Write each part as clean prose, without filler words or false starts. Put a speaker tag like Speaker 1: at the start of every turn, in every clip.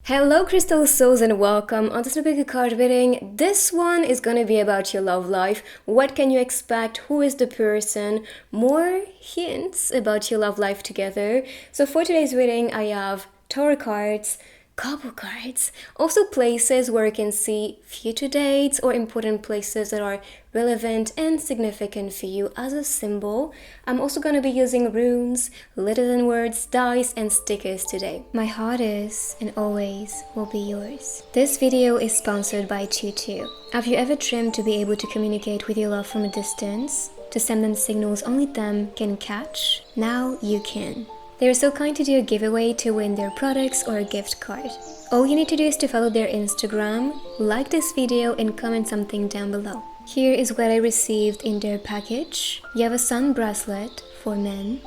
Speaker 1: Hello crystal souls and welcome on this Nubika card reading. This one is going to be about your love life. What can you expect? Who is the person? More hints about your love life together. So for today's reading I have tarot cards, couple cards, also places where you can see future dates or important places that are relevant and significant for you as a symbol. I'm also going to be using runes, letters and words, dice and stickers today. My heart is and always will be yours. This video is sponsored by Totwoo. Have you ever dreamed to be able to communicate with your love from a distance? To send them signals only them can catch? Now you can. They are so kind to do a giveaway to win their products or a gift card. All you need to do is to follow their Instagram, like this video and comment something down below. Here is what I received in their package. You have a sun bracelet for men.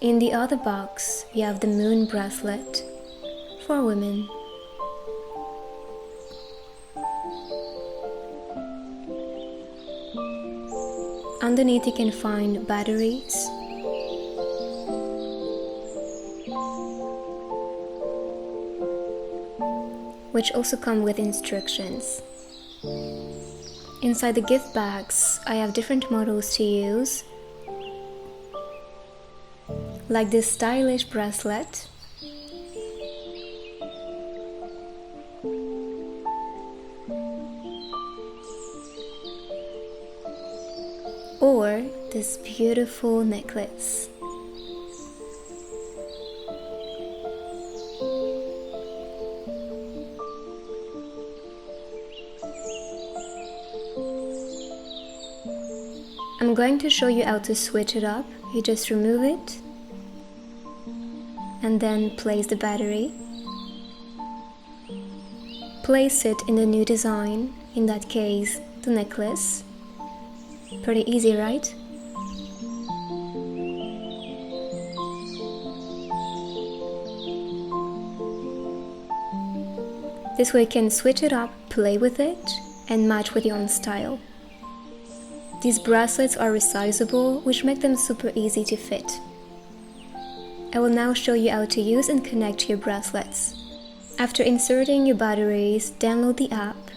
Speaker 1: In the other box, you have the moon bracelet for women. Underneath you can find batteries, which also come with instructions. Inside the gift bags, I have different models to use, like this stylish bracelet, or this beautiful necklace. I'm going to show you how to switch it up. You just remove it and then place the battery. Place it in the new design, in that case the necklace. Pretty easy, right? This way you can switch it up, play with it and match with your own style. These bracelets are resizable, which make them super easy to fit. I will now show you how to use and connect your bracelets. After inserting your batteries, download the app,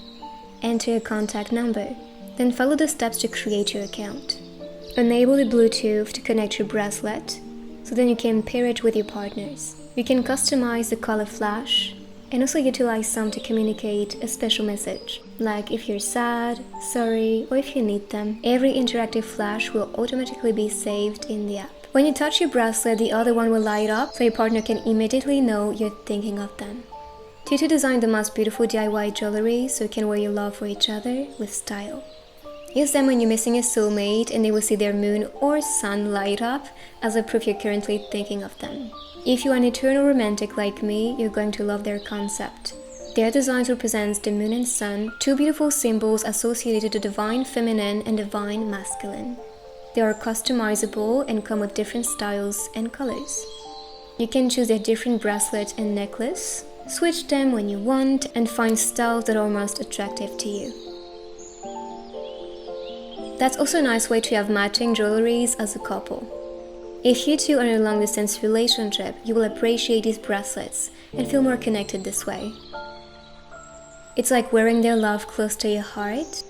Speaker 1: enter your contact number, then follow the steps to create your account. Enable the Bluetooth to connect your bracelet, so then you can pair it with your partners. You can customize the color flash, and also utilize some to communicate a special message, like if you're sad, sorry, or if you need them. Every interactive flash will automatically be saved in the app. When you touch your bracelet, the other one will light up, so your partner can immediately know you're thinking of them. Totwoo designed the most beautiful DIY jewelry, so you can wear your love for each other with style. Use them when you're missing a soulmate and they will see their moon or sun light up as a proof you're currently thinking of them. If you are an eternal romantic like me, you're going to love their concept. Their designs represent the moon and sun, two beautiful symbols associated to the divine feminine and divine masculine. They are customizable and come with different styles and colors. You can choose their different bracelet and necklace, switch them when you want, and find styles that are most attractive to you. That's also a nice way to have matching jewelries as a couple. If you two are in a long-distance relationship, you will appreciate these bracelets and feel more connected this way. It's like wearing their love close to your heart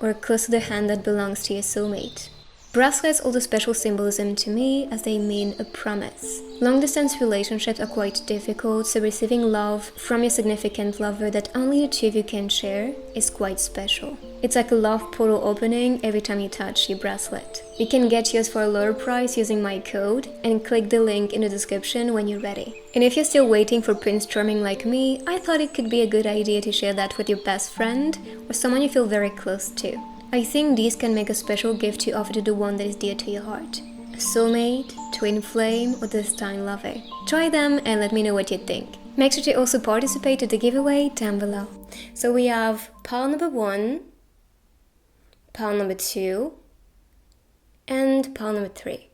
Speaker 1: or close to the hand that belongs to your soulmate. Bracelets hold a special symbolism to me as they mean a promise. Long-distance relationships are quite difficult, so receiving love from your significant lover that only the two of you can share is quite special. It's like a love portal opening every time you touch your bracelet. You can get yours for a lower price using my code and click the link in the description when you're ready. And if you're still waiting for Prince Charming like me, I thought it could be a good idea to share that with your best friend or someone you feel very close to. I think these can make a special gift to offer to the one that is dear to your heart. A soulmate, twin flame, or destined lover. Try them and let me know what you think. Make sure to also participate in the giveaway down below. So we have pile number 1, pile number 2, and pile number 3.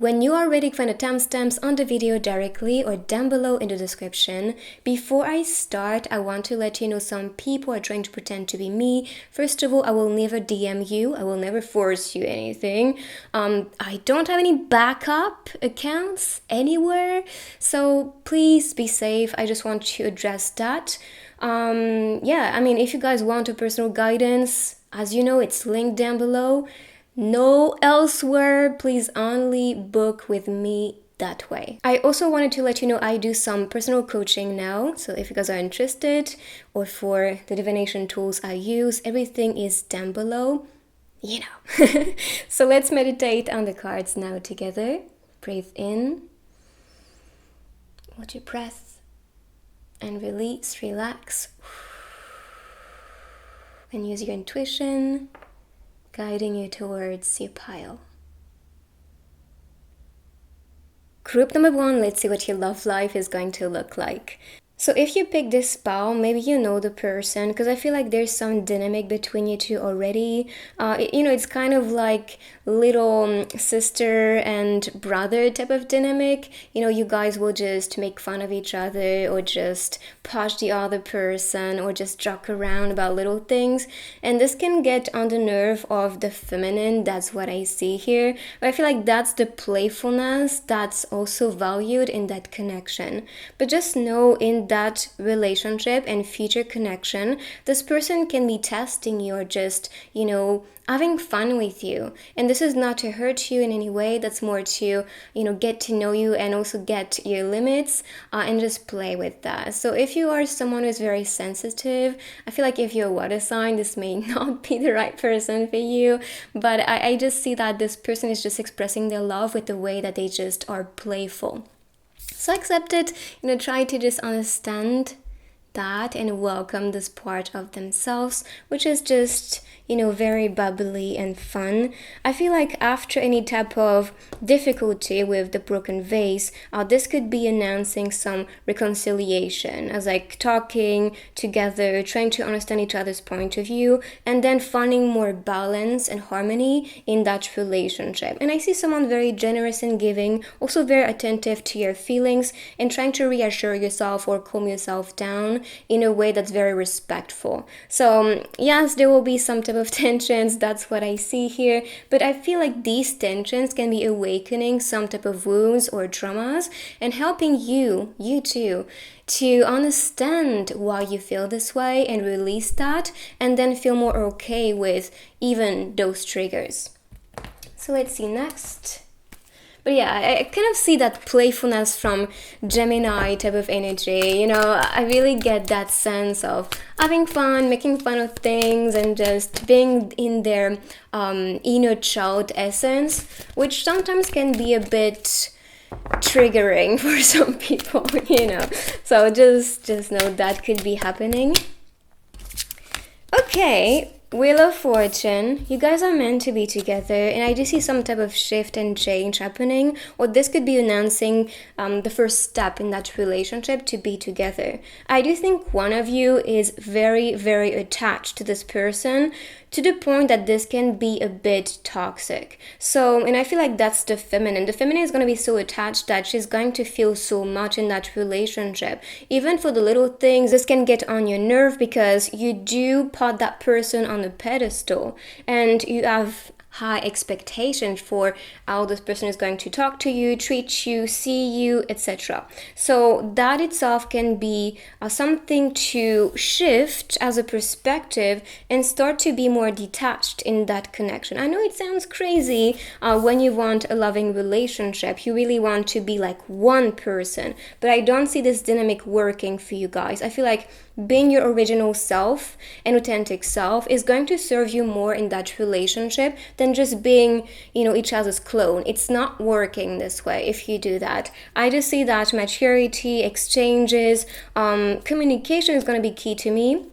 Speaker 1: When you are ready, find the timestamps on the video directly or down below in the description. Before I start, I want to let you know some people are trying to pretend to be me. First of all, I will never DM you. I will never force you anything. I don't have any backup accounts anywhere, so please be safe. I just want to address that. Yeah, I mean, if you guys want a personal guidance, as you know, it's linked down below. No elsewhere, please only book with me that way. I also wanted to let you know I do some personal coaching now, so if you guys are interested, or for the divination tools I use, everything is down below, you know. So let's meditate on the cards now together. Breathe in, hold your breath, and release, relax, and use your intuition, guiding you towards your pile. Group number 1, let's see what your love life is going to look like. So if you pick this pile, maybe you know the person, because I feel like there's some dynamic between you two already. It's kind of like little sister and brother type of dynamic. You guys will just make fun of each other, or just push the other person, or just joke around about little things. And this can get on the nerve of the feminine. That's what I see here. But I feel like that's the playfulness that's also valued in that connection. But just know, in that relationship and future connection, this person can be testing you, or just, having fun with you. And this is not to hurt you in any way. That's more to, get to know you and also get your limits, and just play with that. So if you are someone who's very sensitive, I feel like if you're a water sign, this may not be the right person for you. But I just see that this person is just expressing their love with the way that they just are playful. So accept it, try to just understand that and welcome this part of themselves, which is just, very bubbly and fun. I feel like after any type of difficulty with the broken vase, this could be announcing some reconciliation, as like talking together, trying to understand each other's point of view, and then finding more balance and harmony in that relationship. And I see someone very generous and giving, also very attentive to your feelings, and trying to reassure yourself or calm yourself down in a way that's very respectful. So yes, there will be some type of tensions. That's what I see here. But I feel like these tensions can be awakening some type of wounds or traumas, and helping you too, to understand why you feel this way and release that, and then feel more okay with even those triggers. So let's see next. But yeah, I kind of see that playfulness from Gemini type of energy. I really get that sense of having fun, making fun of things, and just being in their inner child essence, which sometimes can be a bit triggering for some people, So just know that could be happening. Okay. Wheel of Fortune, you guys are meant to be together, and I do see some type of shift and change happening, or this could be announcing the first step in that relationship to be together. I do think one of you is very, very attached to this person, to the point that this can be a bit toxic. So, and I feel like that's the feminine. The feminine is going to be so attached that she's going to feel so much in that relationship. Even for the little things, this can get on your nerve, because you do put that person on a pedestal, and you have high expectations for how this person is going to talk to you, treat you, see you, etc. So that itself can be something to shift as a perspective and start to be more detached in that connection. I know it sounds crazy when you want a loving relationship. You really want to be like one person, but I don't see this dynamic working for you guys. I feel like being your original self and authentic self is going to serve you more in that relationship than just being, each other's clone. It's not working this way if you do that. I just see that maturity, exchanges, communication is going to be key to me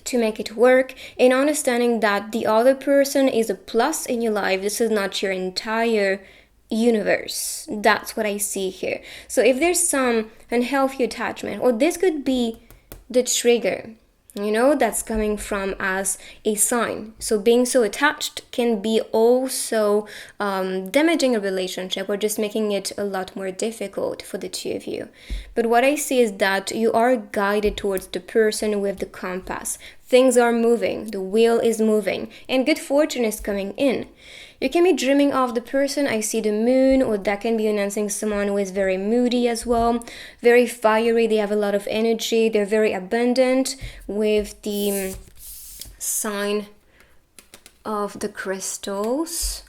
Speaker 1: to make it work, in understanding that the other person is a plus in your life. This is not your entire universe. That's what I see here. So if there's some unhealthy attachment, or this could be the trigger, that's coming from as a sign. So being so attached can be also damaging a relationship or just making it a lot more difficult for the two of you. But what I see is that you are guided towards the person with the compass. Things are moving, the wheel is moving, and good fortune is coming in. You can be dreaming of the person. I see the moon, or that can be announcing someone who is very moody as well, very fiery. They have a lot of energy. They're very abundant with the sign of the crystals.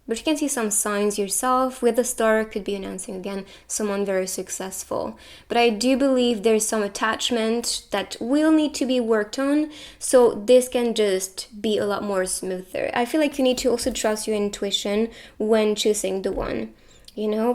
Speaker 1: But you can see some signs yourself. With the star, could be announcing again someone very successful. But I do believe there's some attachment that will need to be worked on, so this can just be a lot more smoother. I feel like you need to also trust your intuition when choosing the one.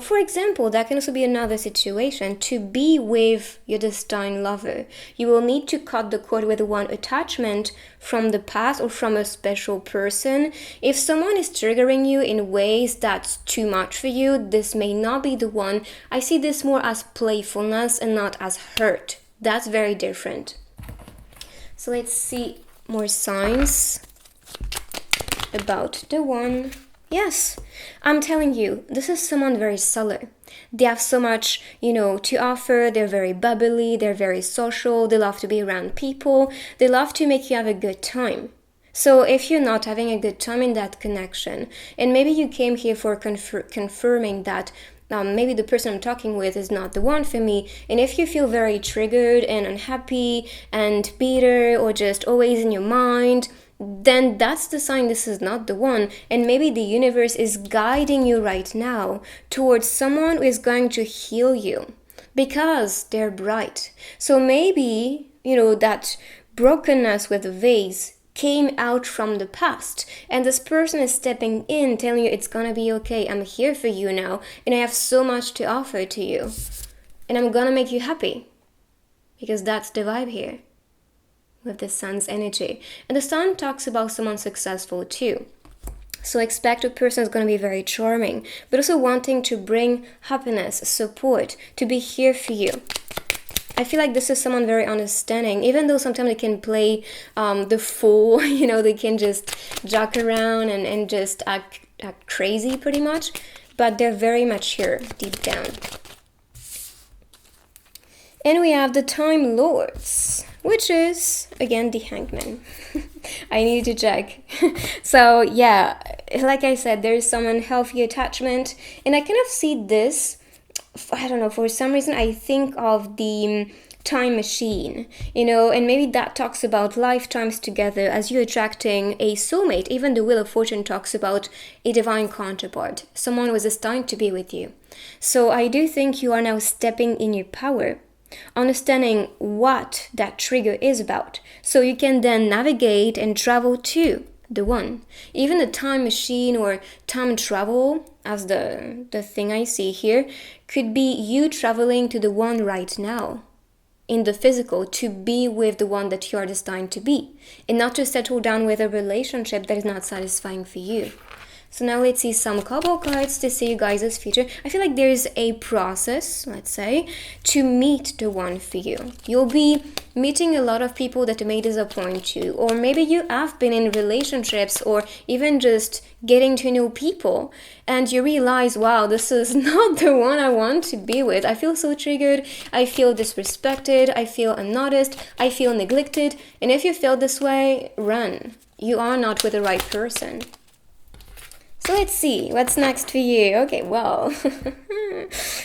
Speaker 1: For example, that can also be another situation. To be with your destined lover, you will need to cut the cord with one attachment from the past or from a special person. If someone is triggering you in ways that's too much for you, this may not be the one. I see this more as playfulness and not as hurt. That's very different. So let's see more signs about the one. Yes, I'm telling you, this is someone very stellar. They have so much, to offer. They're very bubbly, they're very social, they love to be around people, they love to make you have a good time. So if you're not having a good time in that connection, and maybe you came here for confirming that maybe the person I'm talking with is not the one for me, and if you feel very triggered and unhappy and bitter or just always in your mind, then that's the sign this is not the one. And maybe the universe is guiding you right now towards someone who is going to heal you because they're bright. So maybe, that brokenness with the vase came out from the past, and this person is stepping in, telling you it's gonna be okay. I'm here for you now, and I have so much to offer to you, and I'm gonna make you happy, because that's the vibe here with the sun's energy. And the sun talks about someone successful too. So expect a person is going to be very charming, but also wanting to bring happiness, support, to be here for you. I feel like this is someone very understanding, even though sometimes they can play the fool, they can just joke around and just act crazy pretty much, but they're very mature deep down. And we have the Time Lords, which is, again, the Hangman. I need to check. So, yeah, like I said, there's some unhealthy attachment. And I kind of see this, I don't know, for some reason I think of the time machine, and maybe that talks about lifetimes together as you attracting a soulmate. Even the Wheel of Fortune talks about a divine counterpart, someone who is destined to be with you. So I do think you are now stepping in your power, understanding what that trigger is about, so you can then navigate and travel to the one. Even the time machine or time travel, as the thing I see here, could be you traveling to the one right now in the physical, to be with the one that you are destined to be, and not to settle down with a relationship that is not satisfying for you. So now let's see some couple cards to see you guys' future. I feel like there's a process, let's say, to meet the one for you. You'll be meeting a lot of people that may disappoint you, or maybe you have been in relationships or even just getting to know people, and you realize, wow, this is not the one I want to be with. I feel so triggered, I feel disrespected, I feel unnoticed, I feel neglected. And if you feel this way, run. You are not with the right person. So let's see, what's next for you? Okay, well,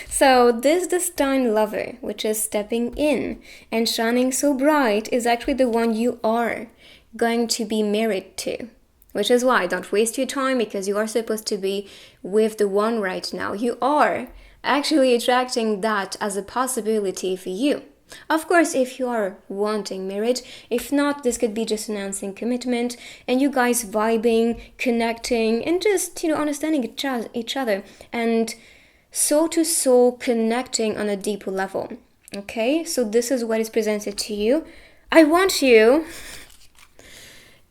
Speaker 1: so this destined lover, which is stepping in and shining so bright, is actually the one you are going to be married to. Which is why, don't waste your time, because you are supposed to be with the one right now. You are actually attracting that as a possibility for you. Of course, if you are wanting marriage, if not, this could be just announcing commitment and you guys vibing, connecting, and just, understanding each other and soul to soul connecting on a deeper level. Okay, so this is what is presented to you. I want you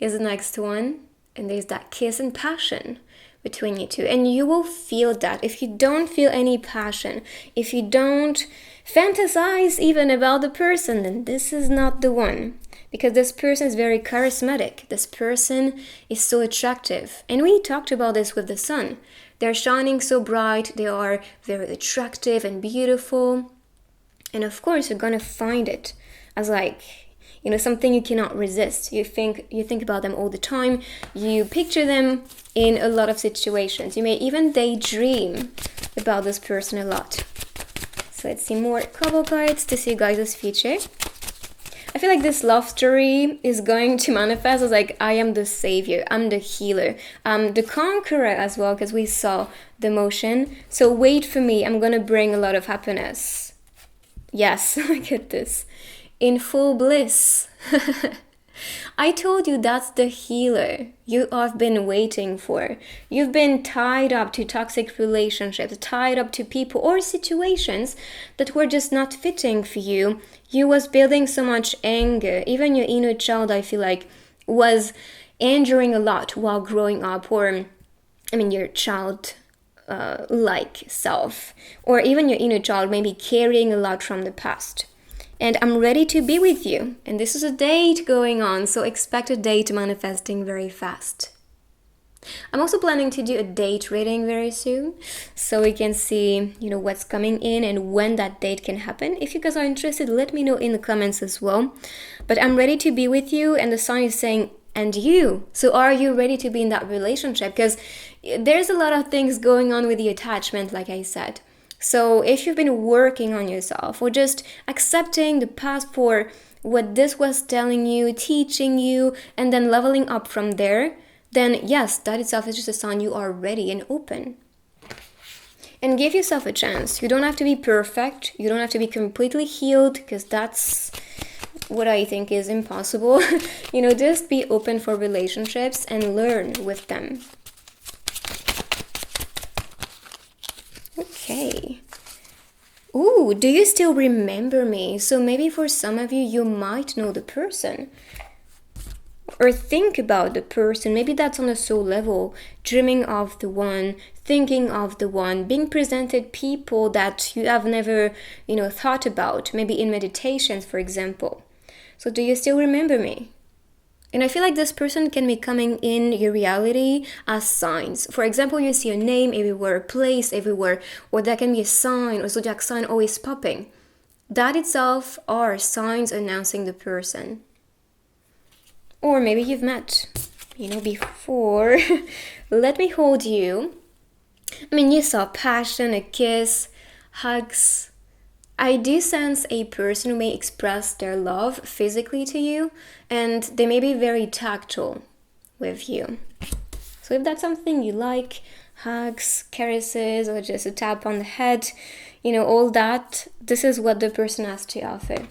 Speaker 1: is the next one, and there's that kiss and passion between you two, and you will feel that. If you don't feel any passion, if you don't fantasize even about the person, then this is not the one. because this person is very charismatic. This person is so attractive. And we talked about this with the sun. They're shining so bright, they are very attractive and beautiful. And of course, you're gonna find it as like, something you cannot resist. You think about them all the time. You picture them in a lot of situations. You may even daydream about this person a lot. So let's see more couple cards to see you guys' future. I feel like this love story is going to manifest as like, I am the savior, I'm the healer, I'm the conqueror as well, because we saw the motion. So wait for me, I'm gonna bring a lot of happiness. Yes, look at this. In full bliss. I told you that's the healer you have been waiting for. You've been tied up to toxic relationships, tied up to people or situations that were just not fitting for you. You was building so much anger. Even your inner child, I feel like, was enduring a lot while growing up, or your child like self, or even your inner child may be carrying a lot from the past. And I'm ready to be with you. And this is a date going on, so expect a date manifesting very fast. I'm also planning to do a date reading very soon, so we can see, what's coming in and when that date can happen. If you guys are interested, let me know in the comments as well. But I'm ready to be with you, and the sign is saying, and you. So are you ready to be in that relationship? Because there's a lot of things going on with the attachment, like I said. So if you've been working on yourself or just accepting the past for what this was telling you, teaching you, and then leveling up from there, then yes, that itself is just a sign you are ready and open. And give yourself a chance. You don't have to be perfect. You don't have to be completely healed, because that's what I think is impossible. Just be open for relationships and learn with them. Okay. Ooh, do you still remember me? So maybe for some of you, you might know the person. Or think about the person. Maybe that's on a soul level. Dreaming of the one, thinking of the one, being presented people that you have never, thought about. Maybe in meditations, for example. So do you still remember me? And I feel like this person can be coming in your reality as signs. For example, you see a name everywhere, a place everywhere, or that can be a sign or zodiac sign always popping. That itself are signs announcing the person. Or maybe you've met, before. Let me hold you. You saw passion, a kiss, hugs. I do sense a person who may express their love physically to you, and they may be very tactile with you. So if that's something you like, hugs, caresses, or just a tap on the head, all that, this is what the person has to offer.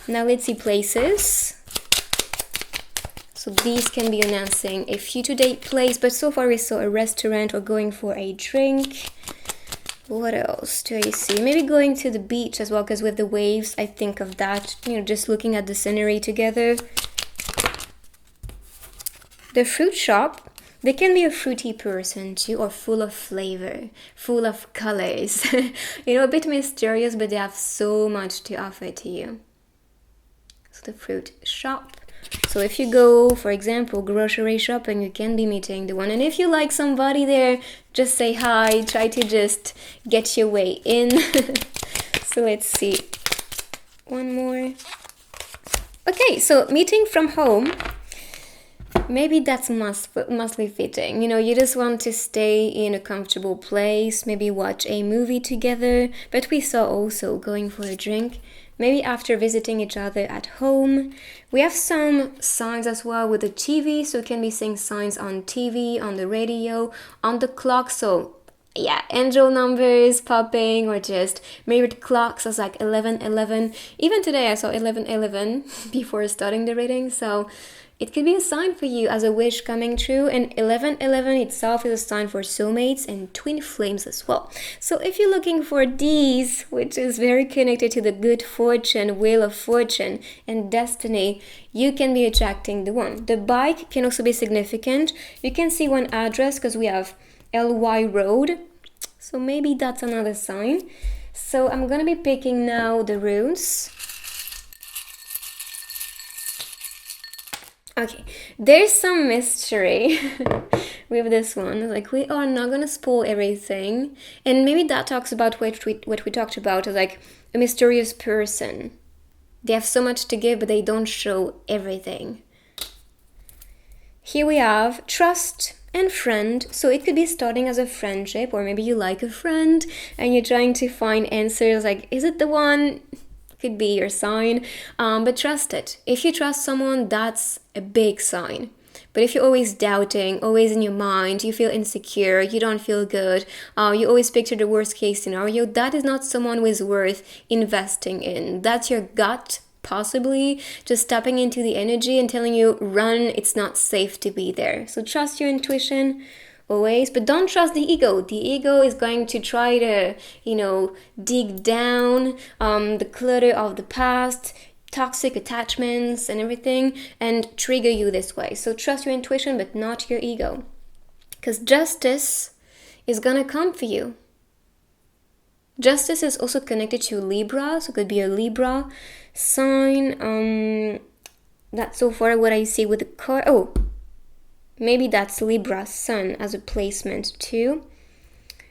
Speaker 1: Now let's see places. So these can be announcing a future date place, but so far we saw a restaurant or going for a drink. What else do I see? Maybe going to the beach as well, because with the waves, I think of that, just looking at the scenery together. The fruit shop, they can be a fruity person too, or full of flavor, full of colors. A bit mysterious, but they have so much to offer to you. So the fruit shop. So if you go, for example, grocery shopping, you can be meeting the one. And if you like somebody there, just say hi, try to just get your way in. So let's see. One more. Okay, so meeting from home. Maybe that's mostly fitting. You just want to stay in a comfortable place, maybe watch a movie together. But we saw also going for a drink. Maybe after visiting each other at home. We have some signs as well with the TV, so you can be seeing signs on TV, on the radio, on the clock. So yeah, angel numbers popping, or just mirrored clocks as like 11:11. Even today I saw 11:11 before starting the reading, so it could be a sign for you as a wish coming true. And 11:11 itself is a sign for soulmates and twin flames as well. So if you're looking for these, which is very connected to the good fortune, wheel of fortune, and destiny, you can be attracting the one. The bike can also be significant. You can see one address because we have LY Road. So maybe that's another sign. So I'm going to be picking now the runes. Okay, there's some mystery with this one. Like, we are not gonna spoil everything, and maybe that talks about what we talked about, like a mysterious person. They have so much to give, but they don't show everything. Here we have trust and friend. So it could be starting as a friendship, or maybe you like a friend and you're trying to find answers like, is it the one? Could be your sign. But trust it. If you trust someone, that's a big sign. But if you're always doubting, always in your mind, you feel insecure, you don't feel good, you always picture the worst case scenario, that is not someone who is worth investing in. That's your gut possibly just tapping into the energy and telling you, run, it's not safe to be there. So trust your intuition always, but don't trust the ego. The ego is going to try to, dig down the clutter of the past, toxic attachments and everything, and trigger you this way. So trust your intuition, but not your ego, because justice is gonna come for you. Justice is also connected to Libra, so it could be a Libra sign. That's so far what I see with the card. Oh, maybe that's Libra Sun as a placement too.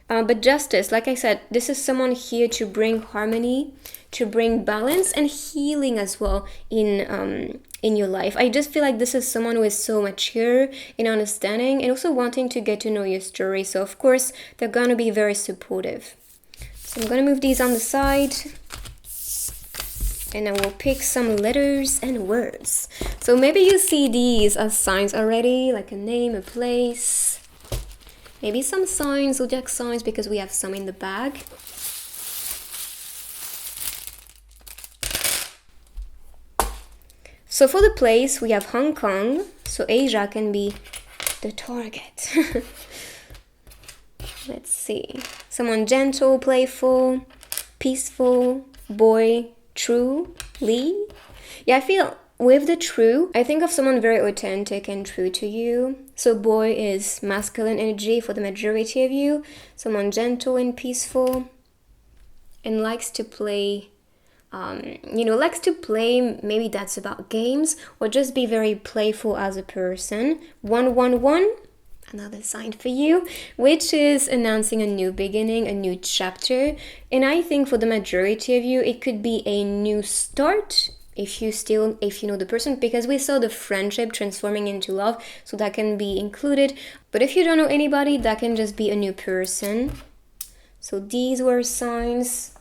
Speaker 1: But justice, like I said, this is someone here to bring harmony, to bring balance and healing as well in your life. I just feel like this is someone who is so mature in understanding and also wanting to get to know your story. So of course, they're gonna be very supportive. So I'm gonna move these on the side, and I will pick some letters and words. So maybe you see these as signs already, like a name, a place, maybe some signs, zodiac signs, because we have some in the bag. So for the place, we have Hong Kong, so Asia can be the target. Let's see. Someone gentle, playful, peaceful, boy, true, Lee. Yeah, I feel with the true, I think of someone very authentic and true to you. So boy is masculine energy for the majority of you. Someone gentle and peaceful and likes to play, maybe that's about games, or just be very playful as a person. 111. Another sign for you, which is announcing a new beginning, a new chapter. And I think for the majority of you, it could be a new start if you know the person, because we saw the friendship transforming into love, so that can be included. But if you don't know anybody, that can just be a new person. So these were signs,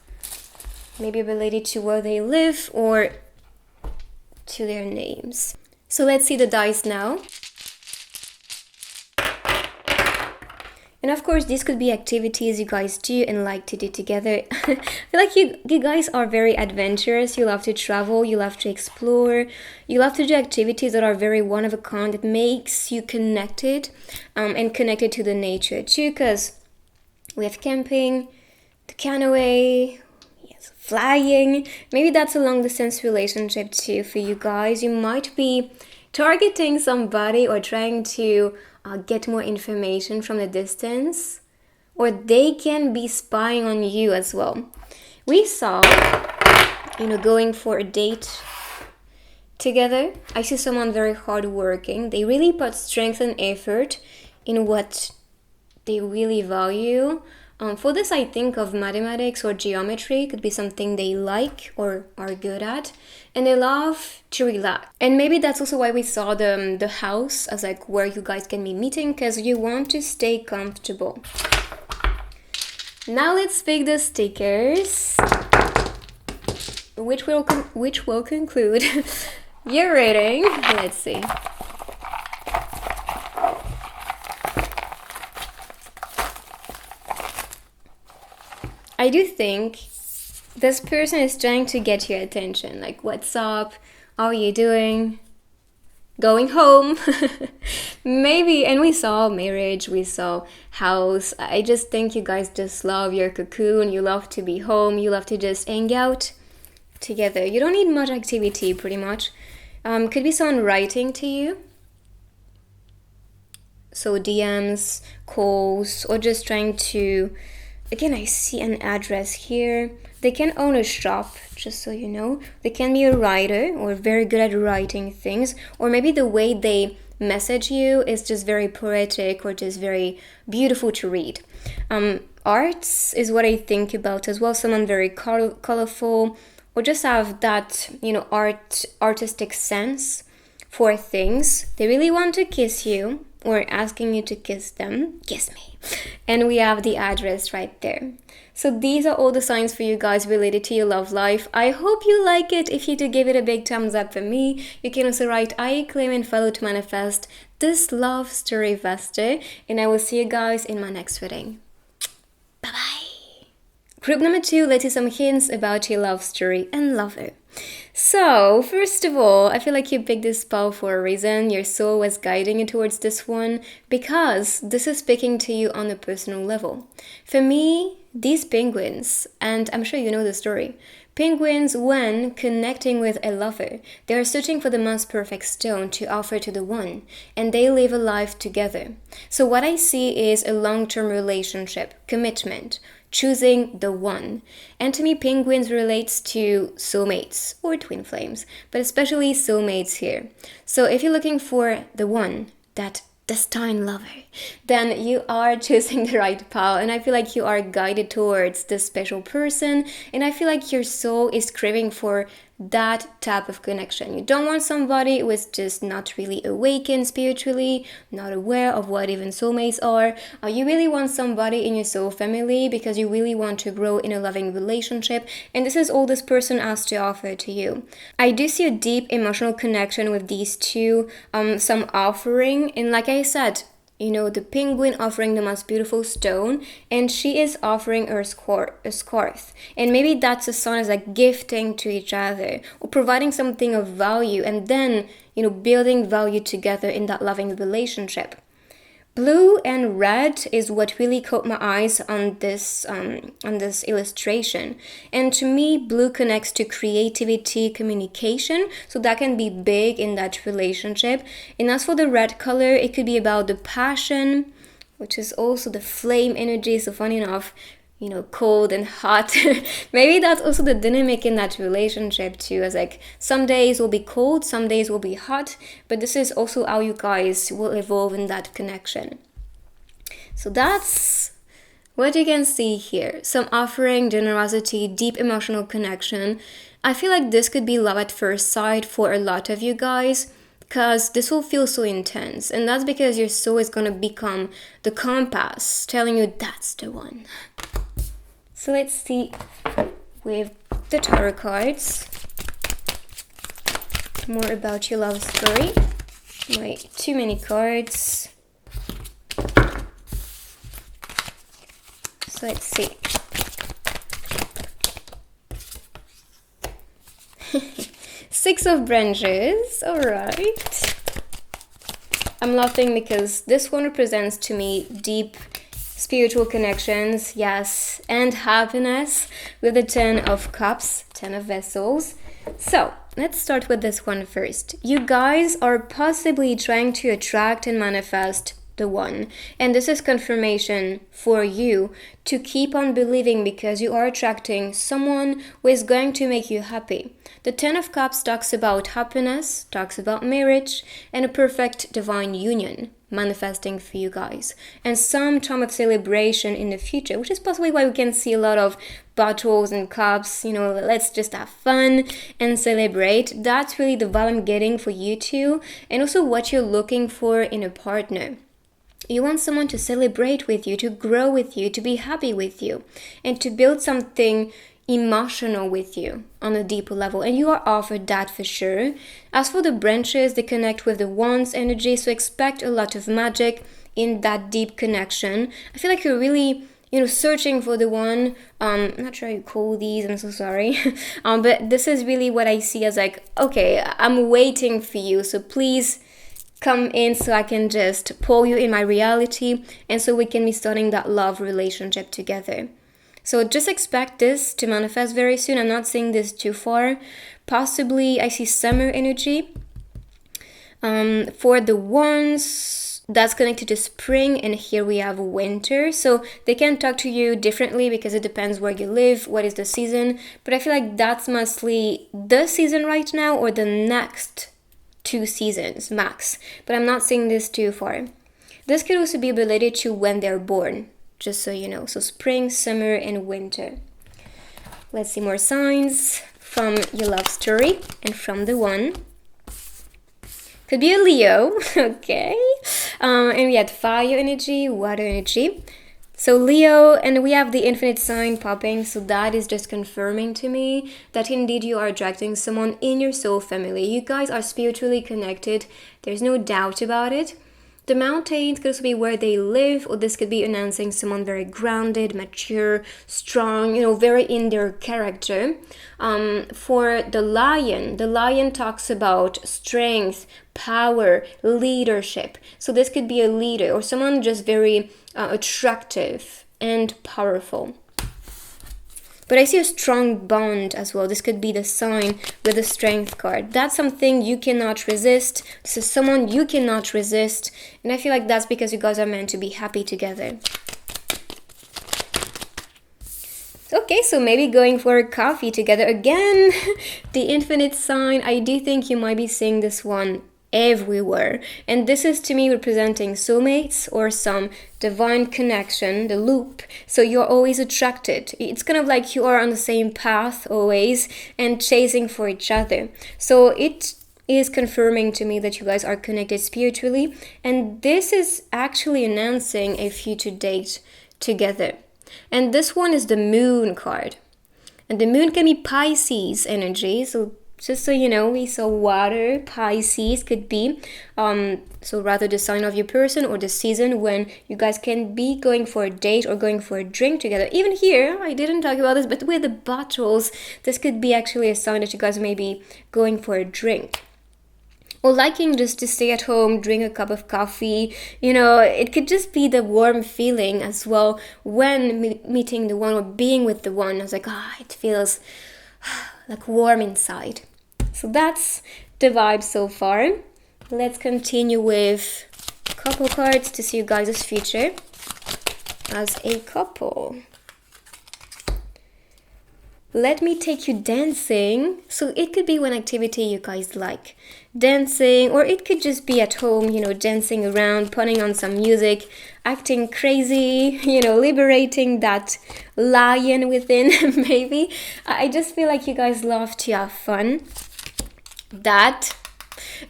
Speaker 1: maybe related to where they live or to their names. So let's see the dice now. And of course, these could be activities you guys do and like to do together. I feel like you guys are very adventurous. You love to travel, you love to explore, you love to do activities that are very one of a kind, that makes you connected and connected to the nature too, because we have camping, the canoe, yes, flying. Maybe that's a long distance relationship too for you guys. You might be targeting somebody or trying to get more information from the distance, or they can be spying on you as well. We saw, going for a date together. I see someone very hardworking. They really put strength and effort in what they really value. For this, I think of mathematics or geometry. Could be something they like or are good at, and they love to relax. And maybe that's also why we saw the house as like where you guys can be meeting, because you want to stay comfortable. Now let's pick the stickers, which will conclude your reading. Let's see. I do think this person is trying to get your attention. Like, what's up? How are you doing? Going home? Maybe. And we saw marriage, we saw house. I just think you guys just love your cocoon. You love to be home. You love to just hang out together. You don't need much activity, pretty much. Could be someone writing to you. So DMs, calls, or just trying to... Again, I see an address here. They can own a shop, just so you know. They can be a writer or very good at writing things, or maybe the way they message you is just very poetic or just very beautiful to read. Arts is what I think about as well. Someone very colorful, or just have that, artistic sense for things. They really want to kiss you or asking you to kiss them. Kiss me. And we have the address right there. So these are all the signs for you guys related to your love life. I hope you like it. If you do, give it a big thumbs up for me. You can also write I claim and follow to manifest this love story faster. And I will see you guys in my next reading. Bye bye. Group number 2, let's see some hints about your love story and lover. So, first of all, I feel like you picked this spell for a reason. Your soul was guiding you towards this one because this is speaking to you on a personal level. For me, these penguins, and I'm sure you know the story, penguins, when connecting with a lover, they are searching for the most perfect stone to offer to the one, and they live a life together. So what I see is a long-term relationship, commitment, choosing the one. And to me, penguins relates to soulmates or twin flames, but especially soulmates here. So if you're looking for the one, that destined lover, then you are choosing the right path, and I feel like you are guided towards this special person, and I feel like your soul is craving for that type of connection. You don't want somebody who is just not really awakened spiritually, not aware of what even soulmates are. You really want somebody in your soul family because you really want to grow in a loving relationship, and this is all this person has to offer to you. I do see a deep emotional connection with these two, some offering, and like I said, the penguin offering the most beautiful stone, and she is offering her a scarf. And maybe that's a sign as like gifting to each other or providing something of value, and then, building value together in that loving relationship. Blue and red is what really caught my eyes on this illustration. And to me, blue connects to creativity, communication, so that can be big in that relationship. And as for the red color, it could be about the passion, which is also the flame energy. So funny enough, cold and hot. Maybe that's also the dynamic in that relationship too, as like some days will be cold, some days will be hot, but this is also how you guys will evolve in that connection. So that's what you can see here. Some offering, generosity, deep emotional connection. I feel like this could be love at first sight for a lot of you guys, because this will feel so intense, and that's because your soul is going to become the compass telling you that's the one. So let's see with the tarot cards more about your love story. Wait, too many cards. So let's see. Six of branches, alright. I'm laughing because this one represents to me deep spiritual connections, yes, and happiness with the 10 of cups, 10 of vessels. So let's start with this one first. You guys are possibly trying to attract and manifest the one, and this is confirmation for you to keep on believing, because you are attracting someone who is going to make you happy. The 10 of Cups talks about happiness, talks about marriage, and a perfect divine union manifesting for you guys, and some time of celebration in the future, which is possibly why we can see a lot of bottles and cups, let's just have fun and celebrate. That's really the vibe I'm getting for you two, and also what you're looking for in a partner. You want someone to celebrate with you, to grow with you, to be happy with you, and to build something emotional with you on a deeper level, and you are offered that for sure. As for the branches, they connect with the wands energy, so expect a lot of magic in that deep connection. I feel like you're really searching for the one. I'm not sure how you call these, I'm so sorry. But this is really what I see as like, okay, I'm waiting for you, so please come in so I can just pull you in my reality, and so we can be starting that love relationship together. So just expect this to manifest very soon. I'm not saying this too far. Possibly I see summer energy. For the wands, that's connected to spring, and here we have winter. So they can talk to you differently because it depends where you live, what is the season. But I feel like that's mostly the season right now or the next 2 seasons max. But I'm not seeing this too far. This could also be related to when they're born, just so you know. So spring, summer, and winter. Let's see more signs from your love story and from the one. Could be a Leo, okay. And we had fire energy, water energy. So Leo, and we have the infinite sign popping, so that is just confirming to me that indeed you are attracting someone in your soul family. You guys are spiritually connected, there's no doubt about it. The mountains could also be where they live, or this could be announcing someone very grounded, mature, strong, very in their character. For the lion talks about strength, power, leadership. So this could be a leader or someone just very attractive and powerful. But I see a strong bond as well. This could be the sign with the strength card. That's something you cannot resist. This is someone you cannot resist. And I feel like that's because you guys are meant to be happy together. Okay, so maybe going for a coffee together again. The infinite sign. I do think you might be seeing this one everywhere, and this is to me representing soulmates or some divine connection, the loop. So you're always attracted. It's kind of like you are on the same path always and chasing for each other. So it is confirming to me that you guys are connected spiritually, and this is actually announcing a future date together. And this one is the moon card, and the moon can be Pisces energy. So just so you know, we saw water. Pisces could be so rather the sign of your person or the season when you guys can be going for a date or going for a drink together. Even here, I didn't talk about this, but with the bottles, this could be actually a sign that you guys may be going for a drink, or liking just to stay at home, drink a cup of coffee. It could just be the warm feeling as well when meeting the one or being with the one. I was like, it feels like warm inside. So that's the vibe so far. Let's continue with a couple cards to see you guys' future as a couple. Let me take you dancing. So it could be one activity you guys like. Dancing, or it could just be at home, dancing around, putting on some music, acting crazy, liberating that lion within, maybe. I just feel like you guys love to have fun. That,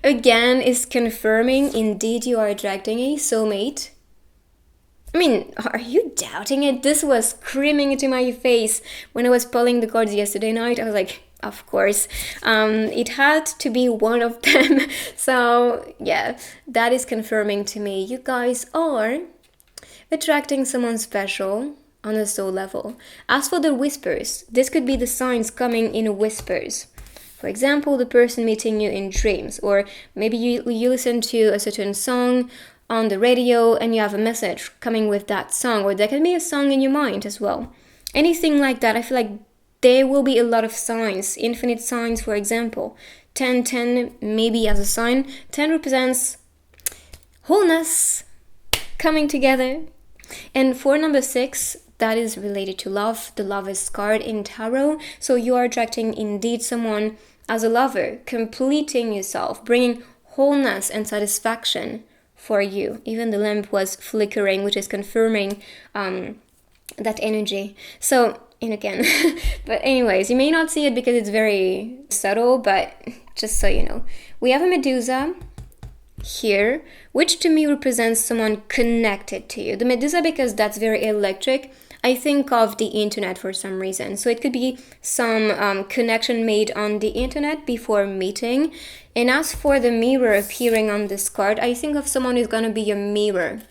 Speaker 1: again, is confirming indeed you are attracting a soulmate. I mean, are you doubting it? This was screaming into my face when I was pulling the cards yesterday night. I was like, of course, it had to be one of them. So yeah, that is confirming to me you guys are attracting someone special on a soul level. As for the whispers, this could be the signs coming in whispers. For example, the person meeting you in dreams, or maybe you listen to a certain song on the radio and you have a message coming with that song, or there can be a song in your mind as well. Anything like that, I feel like there will be a lot of signs, infinite signs, for example. 10 maybe as a sign. 10 represents wholeness, coming together. And for number 6, that is related to love. The Lover's card in tarot. So you are attracting indeed someone as a lover, completing yourself, bringing wholeness and satisfaction for you. Even the lamp was flickering, which is confirming that energy. So, and again, but anyways, you may not see it because it's very subtle, but just so you know, we have a Medusa here, which to me represents someone connected to you. The Medusa, because that's very electric, I think of the internet for some reason. So it could be some connection made on the internet before meeting. And as for the mirror appearing on this card, I think of someone who's going to be a mirror.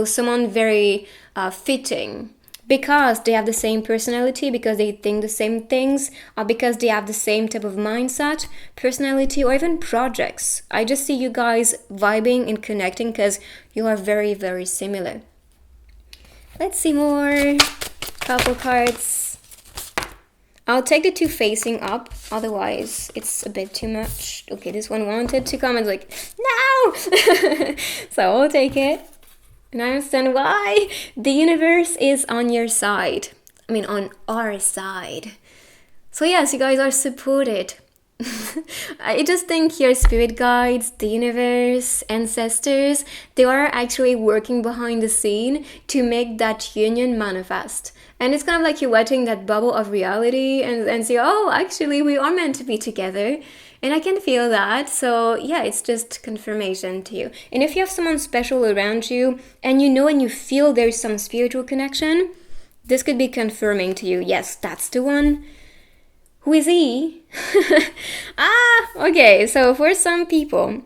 Speaker 1: Someone very fitting. Because they have the same personality, because they think the same things, or because they have the same type of mindset, personality, or even projects. I just see you guys vibing and connecting because you are very, very similar. Let's see more couple cards. I'll take the two facing up, otherwise it's a bit too much. Okay, this one wanted to come and like, no! So I'll take it. And I understand why. The universe is on your side. I mean, on our side. So yes, you guys are supported. I just think your spirit guides, the universe, ancestors, they are actually working behind the scene to make that union manifest. And it's kind of like you're wetting that bubble of reality and say, oh, actually, we are meant to be together. And I can feel that. So yeah, it's just confirmation to you. And if you have someone special around you and you know and you feel there's some spiritual connection, this could be confirming to you, yes, that's the one. Who is he? Okay, so for some people,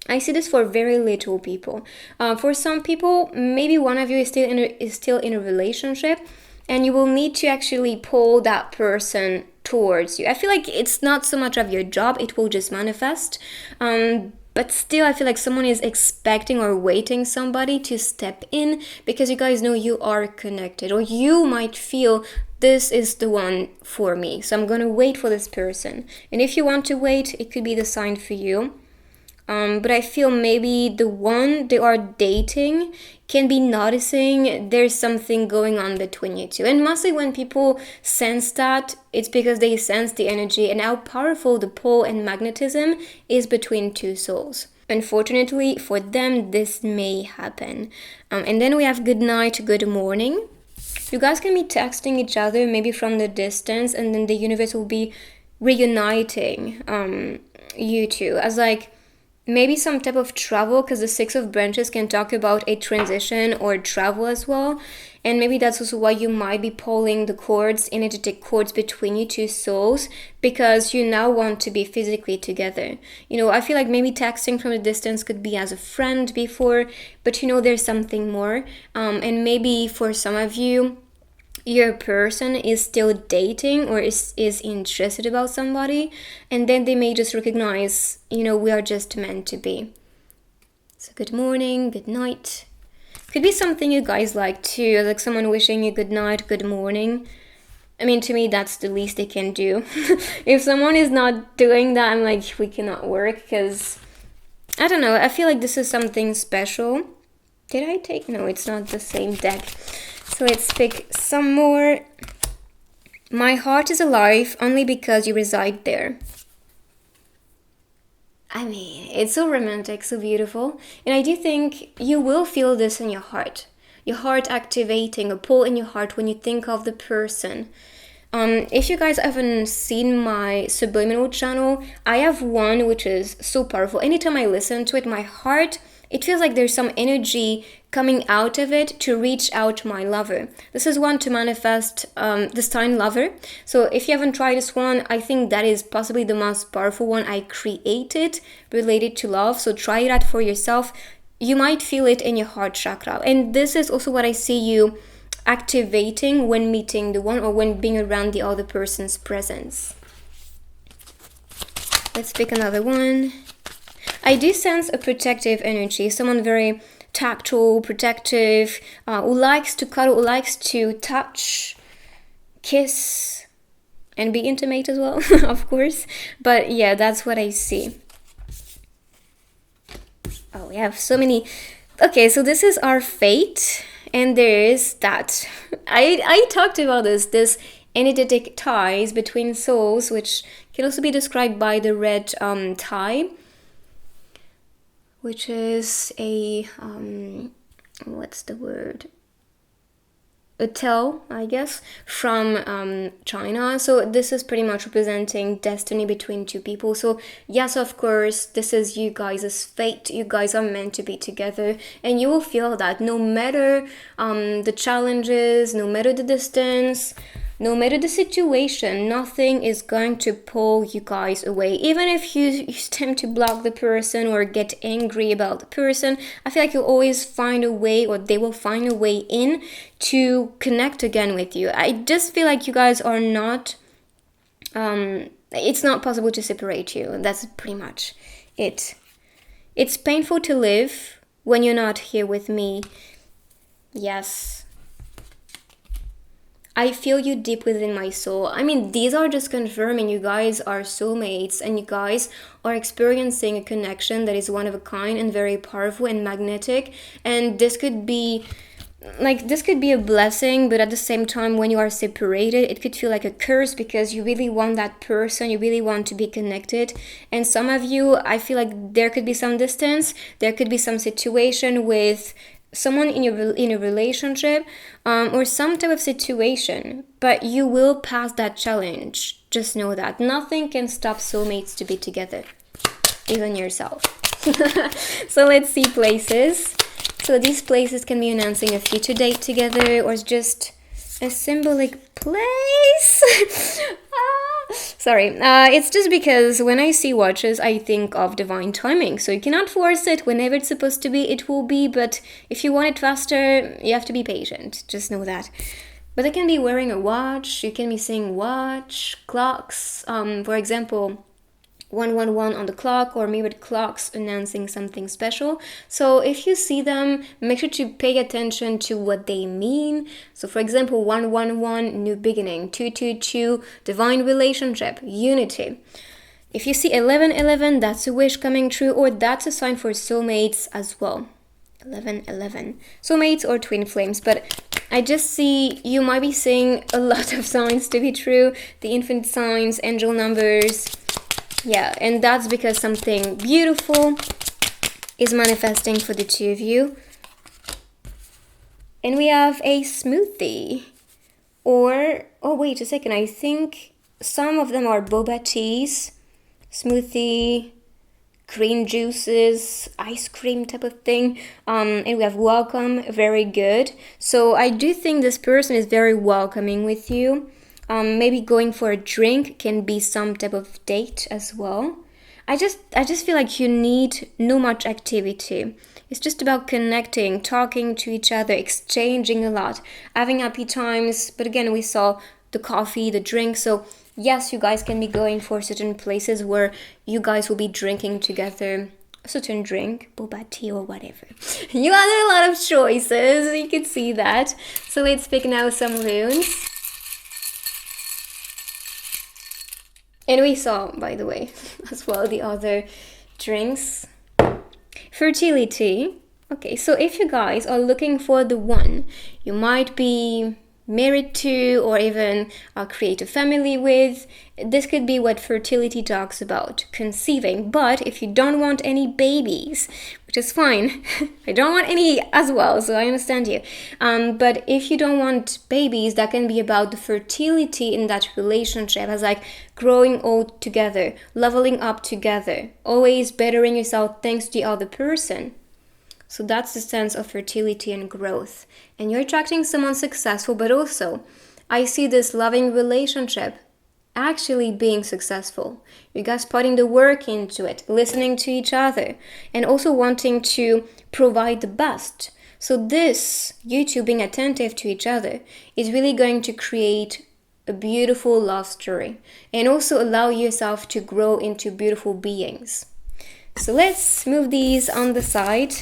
Speaker 1: I see this for very little people. For some people, maybe one of you is still in a relationship, and you will need to actually pull that person towards you. I feel like it's not so much of your job, it will just manifest. But still, I feel like someone is expecting or waiting somebody to step in because you guys know you are connected, or you might feel this is the one for me. So I'm gonna wait for this person. And if you want to wait, it could be the sign for you. But I feel maybe the one they are dating can be noticing there's something going on between you two. And mostly when people sense that, it's because they sense the energy and how powerful the pull and magnetism is between two souls. Unfortunately for them, this may happen. And then we have good night, good morning. You guys can be texting each other maybe from the distance, and then the universe will be reuniting you two as like maybe some type of travel, because the Six of Branches can talk about a transition or travel as well. And maybe that's also why you might be pulling the cords, energetic cords between you two souls, because you now want to be physically together. You know, I feel like maybe texting from a distance could be as a friend before, but you know, there's something more. And maybe for some of you, your person is still dating or is interested about somebody, and then they may just recognize, you know, we are just meant to be. So good morning, good night. Could be something you guys like too, like someone wishing you good night, good morning. I mean, to me, that's the least they can do. If someone is not doing that, I'm like, we cannot work, because I don't know, I feel like this is something special. Did I take? No, it's not the same deck. So let's pick some more. My heart is alive only because you reside there. I mean, it's so romantic, so beautiful. And I do think you will feel this in your heart. Your heart activating, a pull in your heart when you think of the person. If you guys haven't seen my subliminal channel, I have one which is so powerful. Anytime I listen to it, my heart, it feels like there's some energy coming out of it to reach out to my lover. This is one to manifest destined lover. So if you haven't tried this one, I think that is possibly the most powerful one I created related to love. So try it out for yourself. You might feel it in your heart chakra. And this is also what I see you activating when meeting the one or when being around the other person's presence. Let's pick another one. I do sense a protective energy, someone very tactile, protective, who likes to cuddle, who likes to touch, kiss, and be intimate as well, of course. But yeah, that's what I see. Oh, we have so many. Okay, so this is our fate, and there is that. I talked about this energetic ties between souls, which can also be described by the red tie, which is a, what's the word? A tail, I guess, from China. So this is pretty much representing destiny between two people. So yes, of course, this is you guys' fate. You guys are meant to be together, and you will feel that no matter the challenges, no matter the distance, no matter the situation, nothing is going to pull you guys away. Even if you tend to block the person or get angry about the person, I feel like you'll always find a way, or they will find a way in to connect again with you. I just feel like you guys are not, it's not possible to separate you. That's pretty much it. It's painful to live when you're not here with me. Yes. I feel you deep within my soul. I mean, these are just confirming you guys are soulmates and you guys are experiencing a connection that is one of a kind and very powerful and magnetic. And this could be a blessing, but at the same time, when you are separated, it could feel like a curse because you really want that person, you really want to be connected. And some of you, I feel like there could be some distance, there could be some situation with someone in a relationship, or some type of situation, but you will pass that challenge. Just know that nothing can stop soulmates to be together, even yourself. So let's see places. So these places can be announcing a future date together, or just a symbolic place. Sorry, it's just because when I see watches, I think of divine timing. So you cannot force it. Whenever it's supposed to be, it will be. But if you want it faster, you have to be patient. Just know that. But I can be wearing a watch. You can be saying watch, clocks. For example, 111 on the clock, or maybe the clocks announcing something special. So if you see them, make sure to pay attention to what they mean. So for example, 111, new beginning, 222, divine relationship, unity. If you see 1111, that's a wish coming true, or that's a sign for soulmates as well. 1111, soulmates or twin flames. But I just see you might be seeing a lot of signs to be true, the infinite signs, angel numbers. Yeah, and that's because something beautiful is manifesting for the two of you. And we have a smoothie. Or, oh wait a second, I think some of them are boba teas, smoothie, green juices, ice cream type of thing. And we have welcome, very good. So I do think this person is very welcoming with you. Maybe going for a drink can be some type of date as well. I just feel like you need no much activity. It's just about connecting, talking to each other, exchanging a lot, having happy times. But again, we saw the coffee, the drink. So yes, you guys can be going for certain places where you guys will be drinking together a certain drink, boba tea or whatever. You have a lot of choices. You can see that. So let's pick now some runes. And we saw, by the way, as well, the other drinks. Fertility. Okay, so if you guys are looking for the one you might be married to, or even create a family with, this could be what fertility talks about, conceiving. But if you don't want any babies, which is fine, I don't want any as well, so I understand you. But if you don't want babies, that can be about the fertility in that relationship, as like growing old together, leveling up together, always bettering yourself thanks to the other person. So that's the sense of fertility and growth. And you're attracting someone successful, but also I see this loving relationship actually being successful. You guys putting the work into it, listening to each other, and also wanting to provide the best. So this, you two being attentive to each other, is really going to create a beautiful love story and also allow yourself to grow into beautiful beings. So let's move these on the side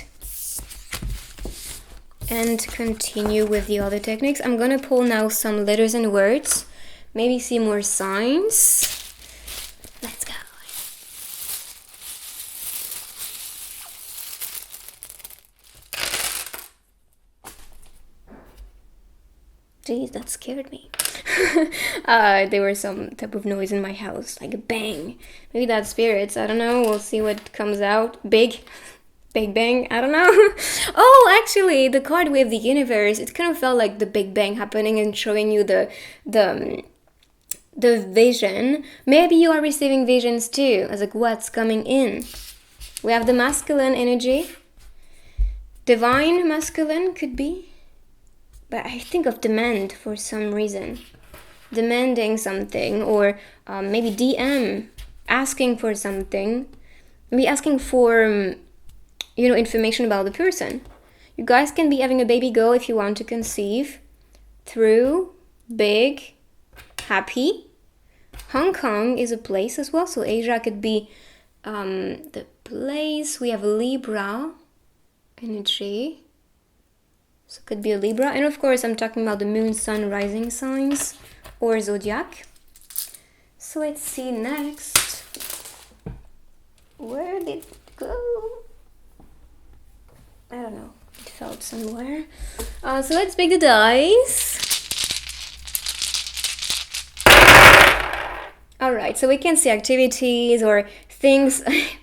Speaker 1: and continue with the other techniques. I'm gonna pull now some letters and words, maybe see more signs. Let's go. Jeez, that scared me. There was some type of noise in my house, like a bang. Maybe that's spirits, I don't know. We'll see what comes out. Big bang, I don't know. Oh, actually, the card with the universe, it kind of felt like the big bang happening and showing you the vision. Maybe you are receiving visions too, as like what's coming in. We have the masculine energy. Divine masculine could be. But I think of demand for some reason. Demanding something, or maybe DM, asking for something. Maybe asking for, information about the person. You guys can be having a baby girl if you want to conceive. Through, big, happy. Hong Kong is a place as well, so Asia could be the place. We have Libra energy. So it could be a Libra. And of course, I'm talking about the moon, sun, rising signs or zodiac. So let's see next. Where did it go? I don't know. It fell somewhere. So let's pick the dice. Alright, so we can see activities or things.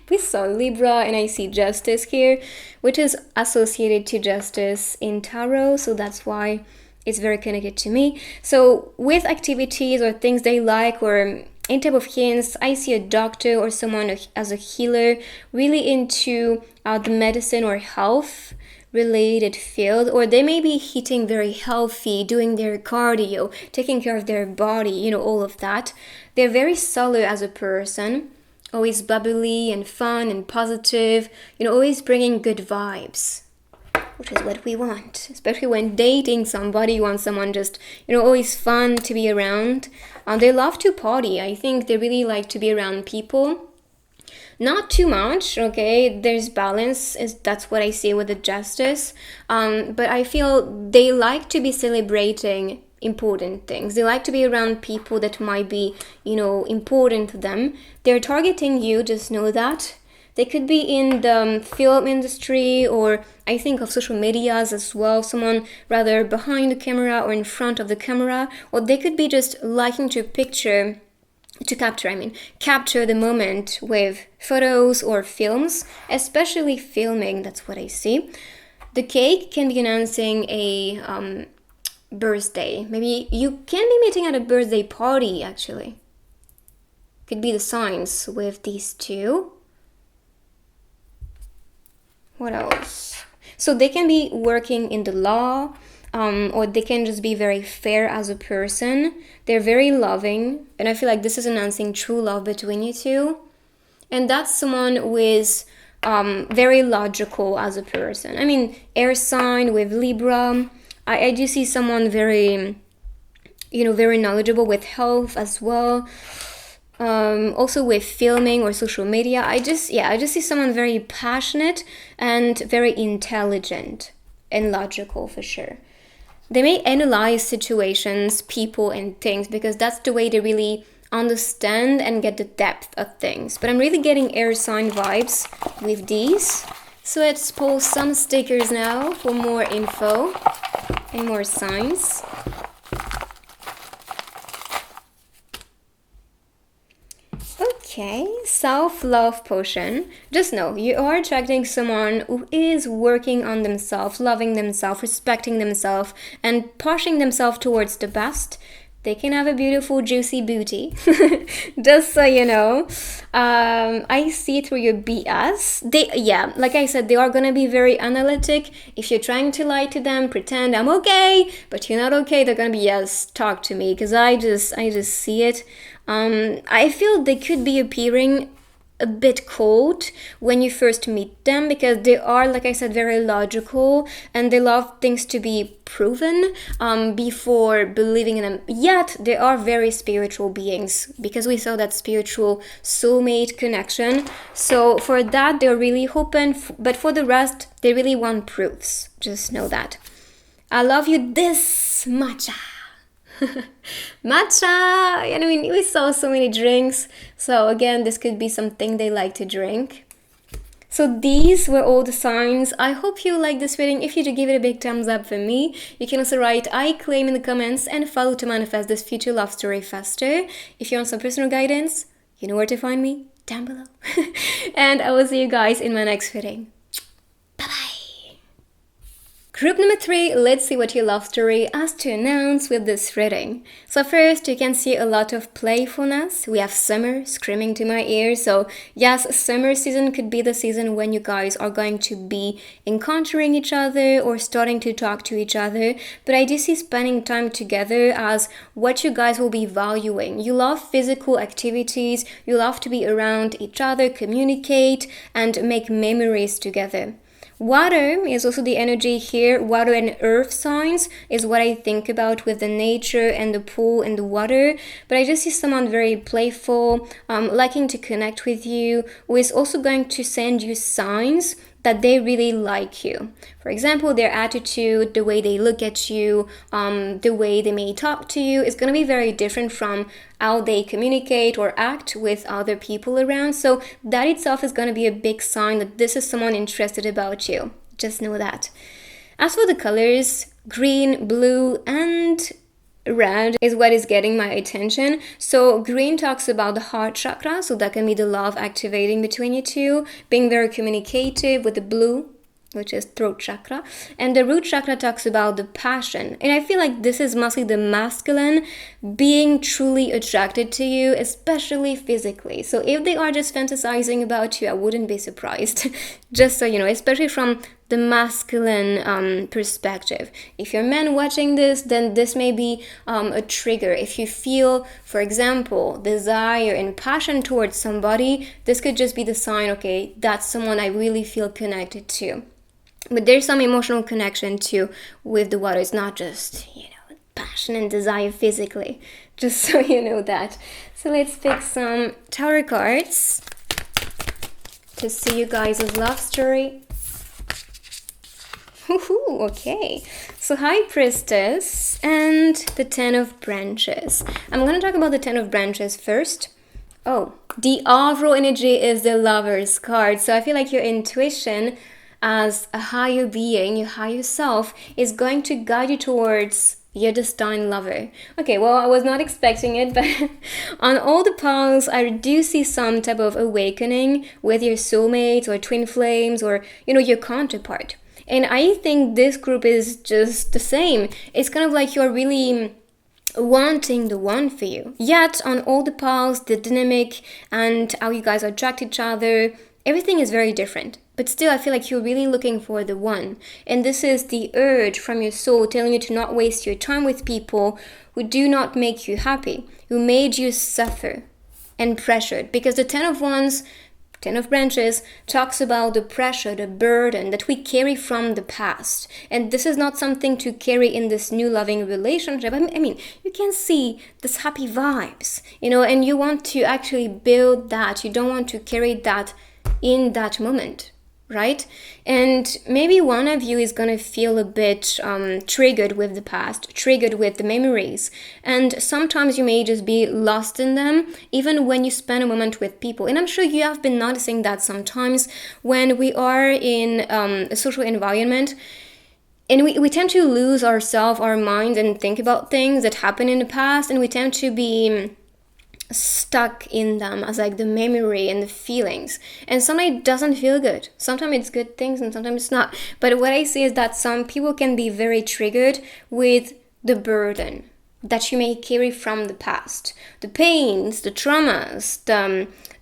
Speaker 1: We saw Libra and I see justice here, which is associated to justice in tarot, so that's why it's very connected to me. So with activities or things they like or in type of hints, I see a doctor or someone as a healer really into the medicine or health related field, or they may be eating very healthy, doing their cardio, taking care of their body, all of that. They're very solar as a person, always bubbly and fun and positive, always bringing good vibes, which is what we want, especially when dating somebody. You want someone just, always fun to be around. They love to party. I think they really like to be around people. Not too much, okay? There's balance, that's what I see with the justice. But I feel they like to be celebrating important things. They like to be around people that might be, important to them. They're targeting you, just know that. They could be in the film industry, or I think of social medias as well, someone rather behind the camera or in front of the camera, or they could be just liking to capture the moment with photos or films, especially filming. That's what I see. The cake can be announcing a birthday. Maybe you can be meeting at a birthday party, actually. Could be the signs with these two. What else? So they can be working in the law, or they can just be very fair as a person. They're very loving, and I feel like this is announcing true love between you two. And that's someone who is very logical as a person. I mean, air sign with Libra. I do see someone very, very knowledgeable with health as well. Also with filming or social media. I just see someone very passionate and very intelligent and logical for sure. They may analyze situations, people, and things because that's the way they really understand and get the depth of things. But I'm really getting air sign vibes with these. So let's pull some stickers now for more info and more signs. Okay, self-love potion. Just know you are attracting someone who is working on themselves, loving themselves, respecting themselves, and pushing themselves towards the best. They can have a beautiful, juicy booty. Just so you know. I see through your BS. Like I said, they are gonna be very analytic. If you're trying to lie to them, pretend I'm okay, but you're not okay, they're gonna be, yes, talk to me, because I just see it. I feel they could be appearing a bit cold when you first meet them because they are, like I said, very logical and they love things to be proven before believing in them. Yet they are very spiritual beings because we saw that spiritual soulmate connection. So for that, they're really open, but for the rest, they really want proofs. Just know that. I love you this matcha. Matcha! I mean, we saw so many drinks. So again, this could be something they like to drink. So these were all the signs. I hope you like this reading. If you do, give it a big thumbs up for me. You can also write I claim in the comments and follow to manifest this future love story faster. If you want some personal guidance, you know where to find me, down below. And I will see you guys in my next reading. Bye-bye. Group number 3, let's see what your love story has to announce with this reading. So first, you can see a lot of playfulness. We have summer screaming to my ears. So yes, summer season could be the season when you guys are going to be encountering each other or starting to talk to each other. But I do see spending time together as what you guys will be valuing. You love physical activities. You love to be around each other, communicate, and make memories together. Water is also the energy here. Water and earth signs is what I think about with the nature and the pool and the water. But I just see someone very playful, liking to connect with you, who is also going to send you signs that they really like you. For example, their attitude, the way they look at you, the way they may talk to you is going to be very different from how they communicate or act with other people around. So that itself is going to be a big sign that this is someone interested about you. Just know that. As for the colors, green, blue, and red is what is getting my attention. So green talks about the heart chakra, so that can be the love activating between you two, being very communicative with the blue, which is throat chakra, and the root chakra talks about the passion. And I feel like this is mostly the masculine being truly attracted to you, especially physically. So if they are just fantasizing about you, I wouldn't be surprised. Just so you know, especially from the masculine perspective. If you're men watching this, then this may be a trigger. If you feel, for example, desire and passion towards somebody, this could just be the sign, okay, that's someone I really feel connected to. But there's some emotional connection too with the water. It's not just, passion and desire physically. Just so you know that. So let's pick some tarot cards to see you guys' love story. Okay, so High Priestess and the Ten of Branches. I'm going to talk about the Ten of Branches first. Oh, the overall energy is the Lover's card. So I feel like your intuition as a higher being, your higher self, is going to guide you towards your destined lover. Okay, well, I was not expecting it, but on all the piles, I do see some type of awakening with your soulmate or twin flames or, your counterpart. And I think this group is just the same. It's kind of like you're really wanting the one for you. Yet, on all the piles, the dynamic and how you guys attract each other, everything is very different. But still, I feel like you're really looking for the one. And this is the urge from your soul telling you to not waste your time with people who do not make you happy, who made you suffer and pressured. Because the Ten of Wands, Ten of Branches, talks about the pressure, the burden that we carry from the past. And this is not something to carry in this new loving relationship. I mean, you can see this happy vibes, and you want to actually build that. You don't want to carry that in that moment, right? And maybe one of you is going to feel a bit triggered with the past, triggered with the memories. And sometimes you may just be lost in them, even when you spend a moment with people. And I'm sure you have been noticing that sometimes when we are in a social environment, and we tend to lose ourselves, our mind, and think about things that happened in the past, and we tend to be stuck in them as like the memory and the feelings, and sometimes it doesn't feel good. Sometimes it's good things and sometimes it's not. But what I see is that some people can be very triggered with the burden that you may carry from the past, the pains, the traumas,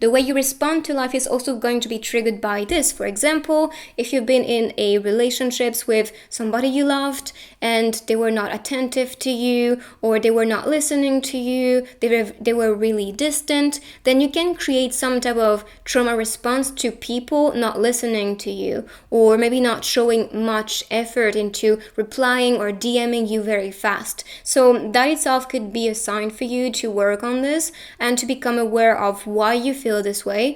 Speaker 1: the way you respond to life is also going to be triggered by this. For example, if you've been in a relationships with somebody you loved and they were not attentive to you, or they were not listening to you, they were really distant, then you can create some type of trauma response to people not listening to you, or maybe not showing much effort into replying or DMing you very fast. So that itself could be a sign for you to work on this and to become aware of why you feel this way.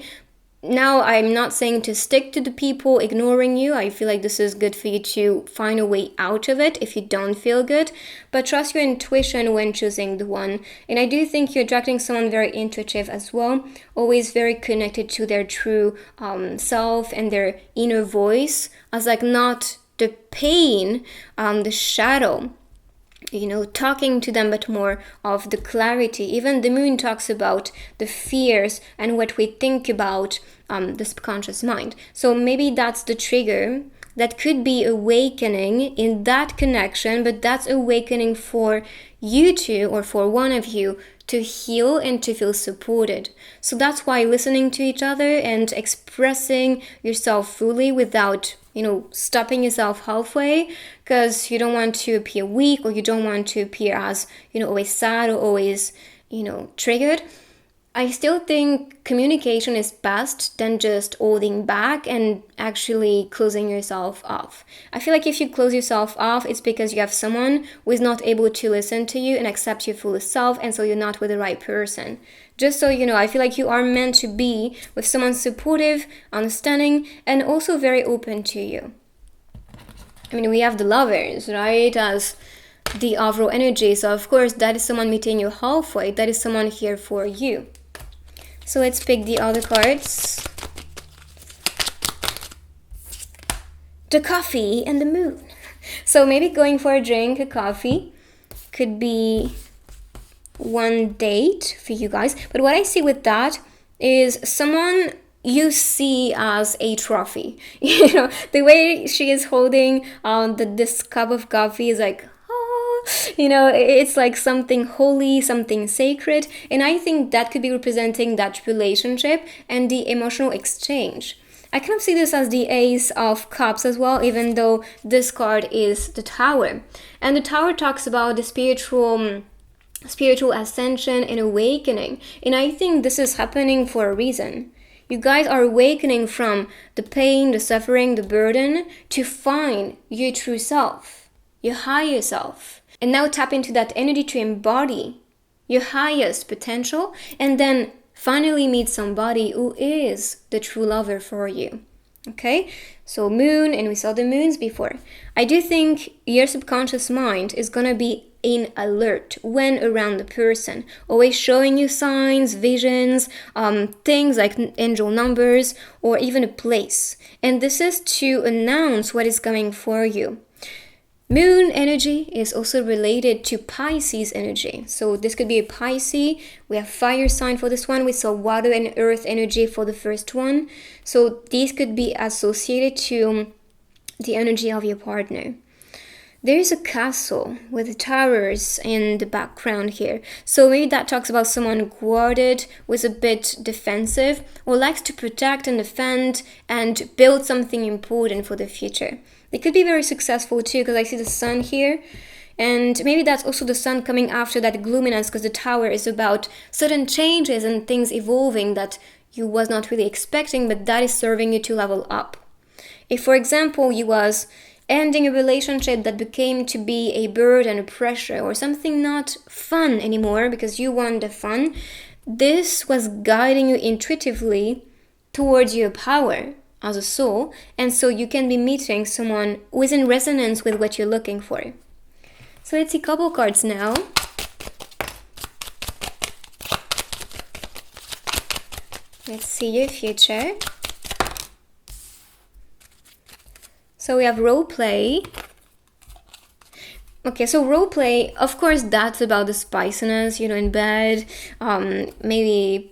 Speaker 1: Now, I'm not saying to stick to the people ignoring you. I feel like this is good for you to find a way out of it if you don't feel good, but trust your intuition when choosing the one. And I do think you're attracting someone very intuitive as well, always very connected to their true self and their inner voice, as like not the pain, the shadow, talking to them, but more of the clarity. Even the moon talks about the fears and what we think about the subconscious mind. So maybe that's the trigger that could be awakening in that connection, but that's awakening for you two or for one of you to heal and to feel supported. So that's why listening to each other and expressing yourself fully without stopping yourself halfway, because you don't want to appear weak, or you don't want to appear as, always sad or always, triggered. I still think communication is best than just holding back and actually closing yourself off. I feel like if you close yourself off, it's because you have someone who is not able to listen to you and accept your full self, and so you're not with the right person. Just so you know, I feel like you are meant to be with someone supportive, understanding, and also very open to you. I mean, we have the lovers, right, as the overall energy. So of course, that is someone meeting you halfway. That is someone here for you. So let's pick the other cards. The coffee and the moon. So maybe going for a drink, a coffee, could be one date for you guys. But what I see with that is someone you see as a trophy. You know, the way she is holding this cup of coffee is like, you know, it's like something holy, something sacred. And I think that could be representing that relationship and the emotional exchange. I kind of see this as the Ace of Cups as well, even though this card is the Tower. And the Tower talks about the spiritual ascension and awakening. And I think this is happening for a reason. You guys are awakening from the pain, the suffering, the burden to find your true self, your higher self. And now tap into that energy to embody your highest potential and then finally meet somebody who is the true lover for you. Okay? So moon, and we saw the moons before. I do think your subconscious mind is gonna be in alert when around the person, always showing you signs, visions, things like angel numbers or even a place. And this is to announce what is coming for you. Moon energy is also related to Pisces energy. So this could be a Pisces. We have fire sign for this one. We saw water and earth energy for the first one. So these could be associated to the energy of your partner. There is a castle with towers in the background here. So maybe that talks about someone guarded, was a bit defensive, or likes to protect and defend and build something important for the future. They could be very successful too, because I see the sun here. And maybe that's also the sun coming after that gloominess, because the tower is about certain changes and things evolving that you was not really expecting, but that is serving you to level up. If, for example, you was ending a relationship that became to be a burden, a pressure, or something not fun anymore because you want the fun, this was guiding you intuitively towards your power as a soul, and so you can be meeting someone who is in resonance with what you're looking for. So let's see a couple cards now. Let's see your future. So we have role play. Okay, so role play, of course, that's about the spiciness, you know, in bed, maybe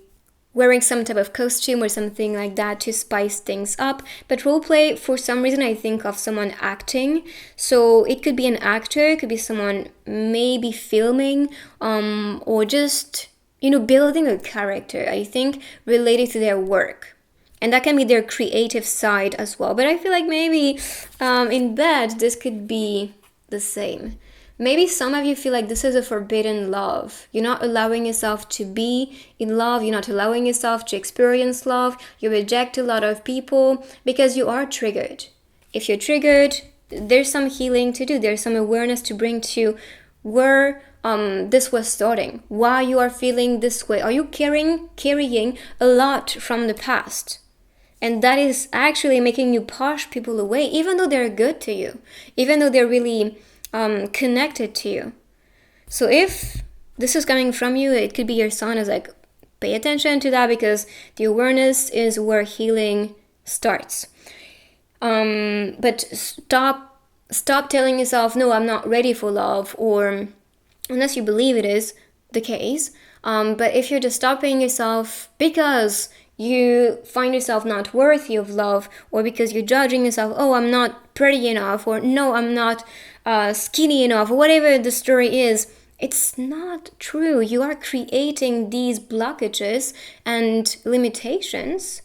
Speaker 1: wearing some type of costume or something like that to spice things up. But role play, for some reason, I think of someone acting. So it could be an actor, it could be someone maybe filming, or just, you know, building a character, I think, related to their work. And that can be their creative side as well. But I feel like maybe in bed, this could be the same. Maybe some of you feel like this is a forbidden love. You're not allowing yourself to be in love. You're not allowing yourself to experience love. You reject a lot of people because you are triggered. If you're triggered, there's some healing to do. There's some awareness to bring to where this was starting. Why you are feeling this way. Are you carrying a lot from the past? And that is actually making you push people away, even though they're good to you. Even though they're really connected to you. So if this is coming from you, it could be your sign is like, pay attention to that, because the awareness is where healing starts. But stop telling yourself, no, I'm not ready for love, or unless you believe it is the case. But if you're just stopping yourself because you find yourself not worthy of love, or because you're judging yourself, oh, I'm not pretty enough, or no, I'm not skinny enough, or whatever the story is, it's not true. You are creating these blockages and limitations,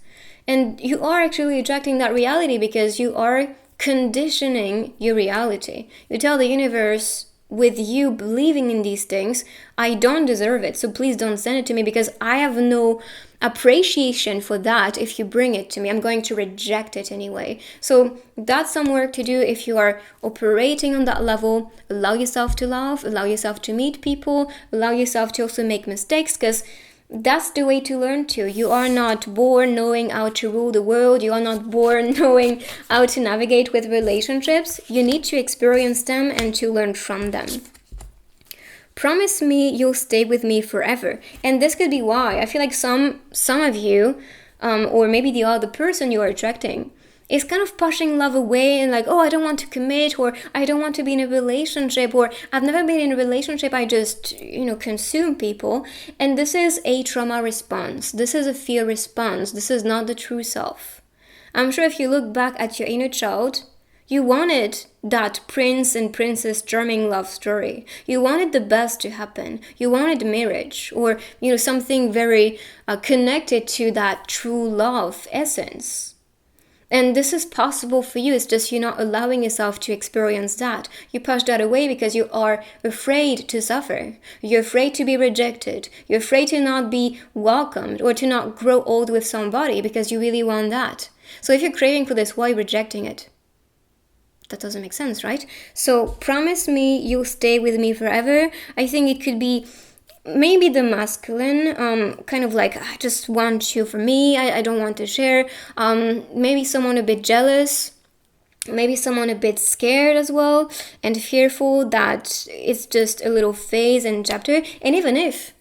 Speaker 1: and you are actually rejecting that reality because you are conditioning your reality. You tell the universe, with you believing in these things, I don't deserve it. So please don't send it to me, because I have no appreciation for that. If you bring it to me, I'm going to reject it anyway. So that's some work to do. If you are operating on that level, allow yourself to laugh, allow yourself to meet people, allow yourself to also make mistakes, because that's the way to learn too. You are not born knowing how to rule the world. You are not born knowing how to navigate with relationships. You need to experience them and to learn from them. Promise me you'll stay with me forever. And this could be why. I feel like some of you, or maybe the other person you are attracting, is kind of pushing love away and like, oh, I don't want to commit, or I don't want to be in a relationship, or I've never been in a relationship, I just, consume people. And this is a trauma response. This is a fear response. This is not the true self. I'm sure if you look back at your inner child, you wanted that prince and princess charming love story. You wanted the best to happen. You wanted marriage, or, something very connected to that true love essence. And this is possible for you. It's just you're not allowing yourself to experience that. You push that away because you are afraid to suffer. You're afraid to be rejected. You're afraid to not be welcomed, or to not grow old with somebody because you really want that. So if you're craving for this, why are you rejecting it? That doesn't make sense, right? So promise me you'll stay with me forever. I think it could be maybe the masculine, kind of like, I just want you for me, I don't want to share. Maybe someone a bit jealous, maybe someone a bit scared as well, and fearful that it's just a little phase and chapter. And even if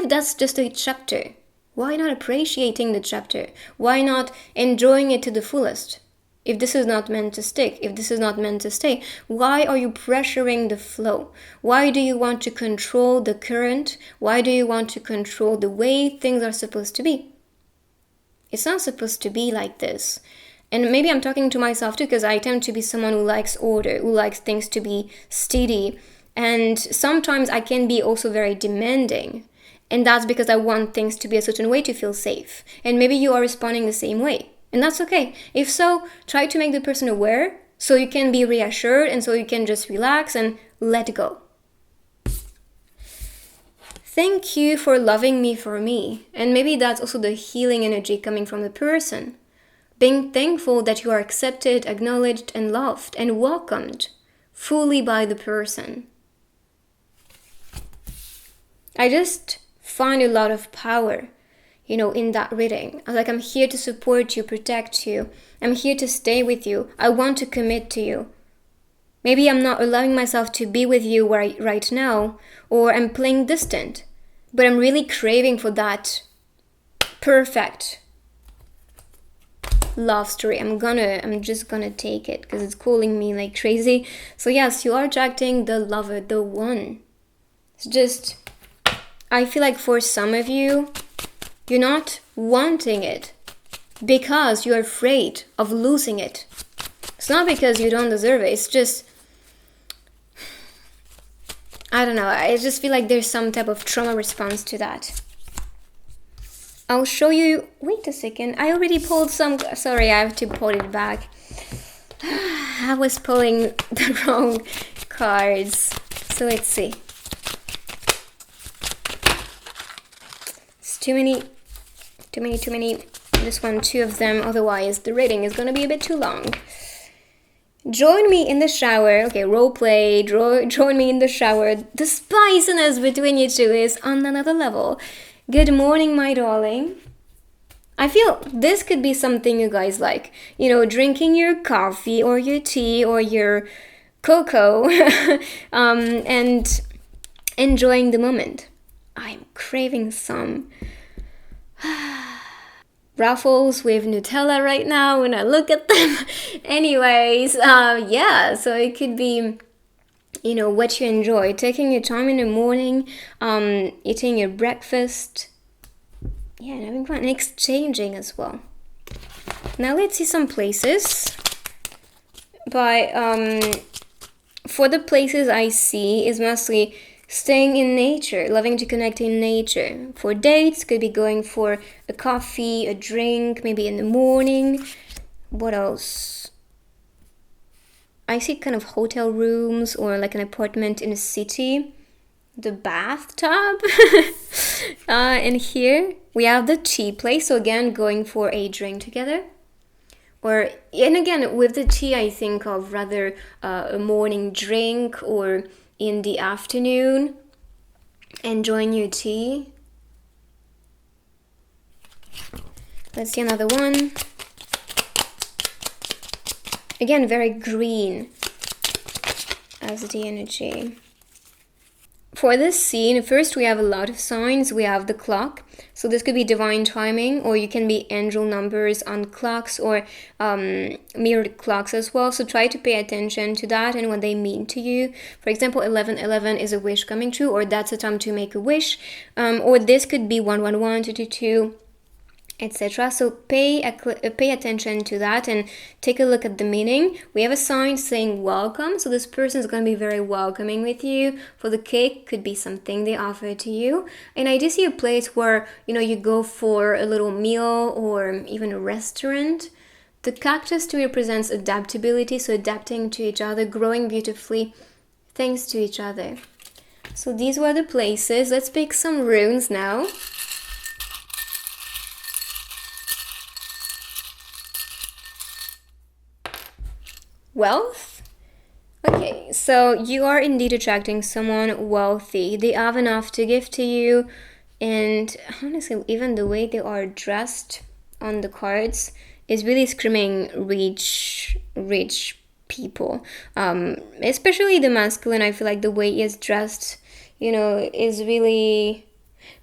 Speaker 1: that's just a chapter, why not appreciating the chapter? Why not enjoying it to the fullest? If this is not meant to stick, if this is not meant to stay, why are you pressuring the flow? Why do you want to control the current? Why do you want to control the way things are supposed to be? It's not supposed to be like this. And maybe I'm talking to myself too, because I tend to be someone who likes order, who likes things to be steady. And sometimes I can be also very demanding. And that's because I want things to be a certain way to feel safe. And maybe you are responding the same way. And that's okay. If so, try to make the person aware so you can be reassured and so you can just relax and let go. Thank you for loving me for me. And maybe that's also the healing energy coming from the person. Being thankful that you are accepted, acknowledged, and loved and welcomed fully by the person. I just find a lot of power in that reading. I'm here to support you, protect you. I'm here to stay with you. I want to commit to you. Maybe I'm not allowing myself to be with you right now, or I'm playing distant, but I'm really craving for that perfect love story. I'm just gonna take it because it's calling me like crazy. So yes, you are attracting the lover, the one. It's just, I feel like for some of you, you're not wanting it because you're afraid of losing it. It's not because you don't deserve it. It's just, I don't know. I just feel like there's some type of trauma response to that. I'll show you. Wait a second. I already pulled some. Sorry, I have to pull it back. I was pulling the wrong cards. So let's see. It's too many. This one, 2 of them, otherwise the reading is gonna be a bit too long. Join me in the shower. Okay, role play. Join me in the shower. The spiciness between you two is on another level. Good morning, my darling. I feel this could be something you guys like. Drinking your coffee or your tea or your cocoa and enjoying the moment. I'm craving some Ruffles with Nutella right now when I look at them. Anyways, so it could be, what you enjoy. Taking your time in the morning, eating your breakfast. Yeah, and having fun and exchanging as well. Now let's see some places. For the places I see is mostly staying in nature, loving to connect in nature. For dates, could be going for a coffee, a drink, maybe in the morning. What else? I see kind of hotel rooms or like an apartment in a city. The bathtub. And here we have the tea place. So again, going for a drink together. Or, and again, with the tea, I think of rather a morning drink or in the afternoon, enjoying your tea. Let's see another one. Again, very green as the energy. For this scene, first we have a lot of signs. We have the clock. So this could be divine timing, or you can be angel numbers on clocks or mirrored clocks as well. So try to pay attention to that and what they mean to you. For example, 1111 is a wish coming true, or that's a time to make a wish. Or this could be 111, 222, etc. So pay attention to that and take a look at the meaning. We have a sign saying welcome, so this person is going to be very welcoming with you. For the cake, could be something they offer to you. And I do see a place where, you know, you go for a little meal or even a restaurant. The cactus to me represents adaptability, so adapting to each other, growing beautifully thanks to each other. So these were the places. Let's pick some runes now. Wealth. Okay, so you are indeed attracting someone wealthy. They have enough to give to you, and honestly, even the way they are dressed on the cards is really screaming rich people. Especially the masculine. I feel like the way he is dressed, you know, is really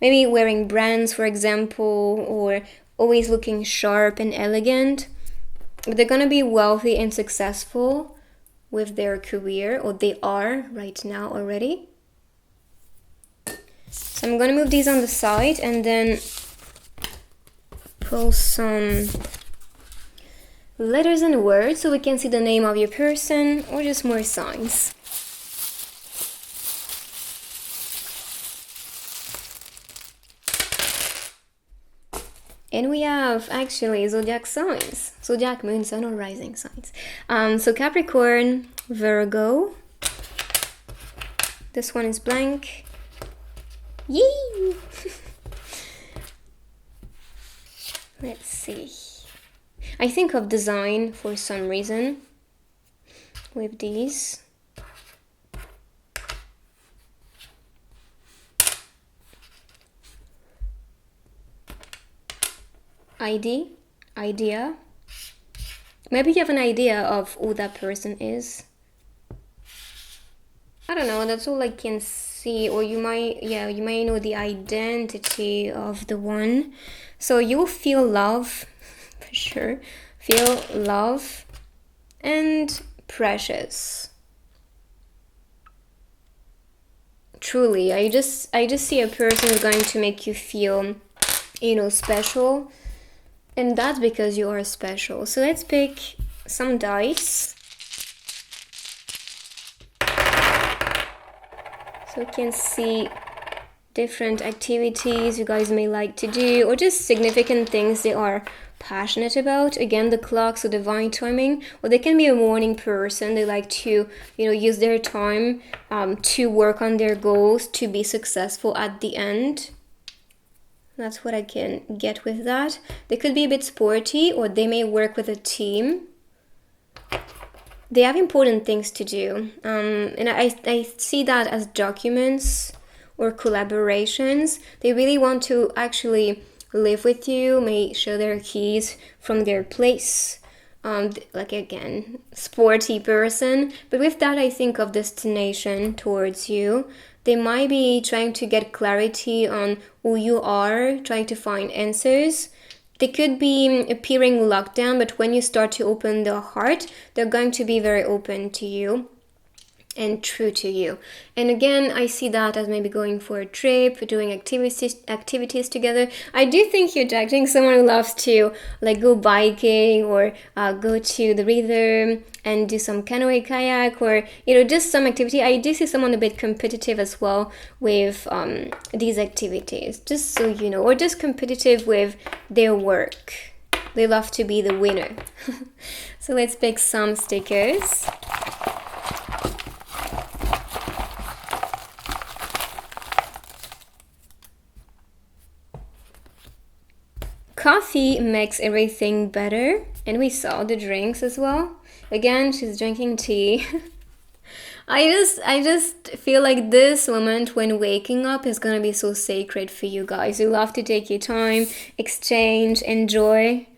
Speaker 1: maybe wearing brands, for example, or always looking sharp and elegant. But they're gonna be wealthy and successful with their career, or they are right now already. So I'm gonna move these on the side and then pull some letters and words so we can see the name of your person or just more signs. And we have actually zodiac signs, zodiac, moon, sun, or rising signs. So Capricorn, Virgo. This one is blank. Yee! Let's see. I think of design for some reason with these. Idea. Maybe you have an idea of who that person is. I don't know, that's all I can see. Or you might know the identity of the one. So you'll feel love, for sure. Feel love and precious. Truly, I just see a person who's going to make you feel, you know, special. And that's because you are special. So let's pick some dice. So you can see different activities you guys may like to do, or just significant things they are passionate about. Again, the clock, so divine timing. Or they can be a morning person. They like to, you know, use their time to work on their goals, to be successful at the end. That's what I can get with that. They could be a bit sporty, or they may work with a team. They have important things to do. And I see that as documents or collaborations. They really want to actually live with you, may show their keys from their place. Like again, sporty person. But with that, I think of destination towards you. They might be trying to get clarity on who you are, trying to find answers. They could be appearing locked down, but when you start to open their heart, they're going to be very open to you and true to you. And again, I see that as maybe going for a trip, doing activities together. I do think you're attracting someone who loves to like go biking or go to the river and do some canoe kayak, or you know, just some activity. I do see someone a bit competitive as well with these activities, just so you know, or just competitive with their work. They love to be the winner. So let's pick some stickers. coffee makes everything better, and we saw the drinks as well. Again, she's drinking tea. I just feel like this moment when waking up is gonna be so sacred for you guys. You love to take your time, exchange, enjoy.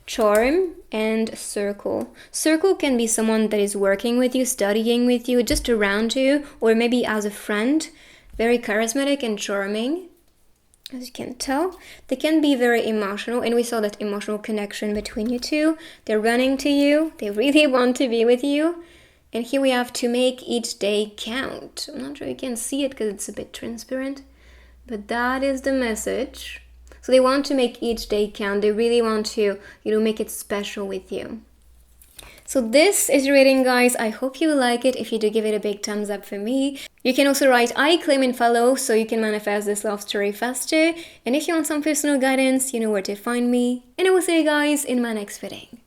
Speaker 1: Charm and circle. Circle can be someone that is working with you, studying with you, just around you, or maybe as a friend. Very charismatic and charming. As you can tell, they can be very emotional, and we saw that emotional connection between you two. They're running to you, they really want to be with you. And here we have to make each day count. I'm not sure you can see it because it's a bit transparent, but that is the message. So they want to make each day count. They really want to, make it special with you. So this is your reading, guys. I hope you like it. If you do, give it a big thumbs up for me. You can also write I claim and follow so you can manifest this love story faster. And if you want some personal guidance, you know where to find me. And I will see you guys in my next reading.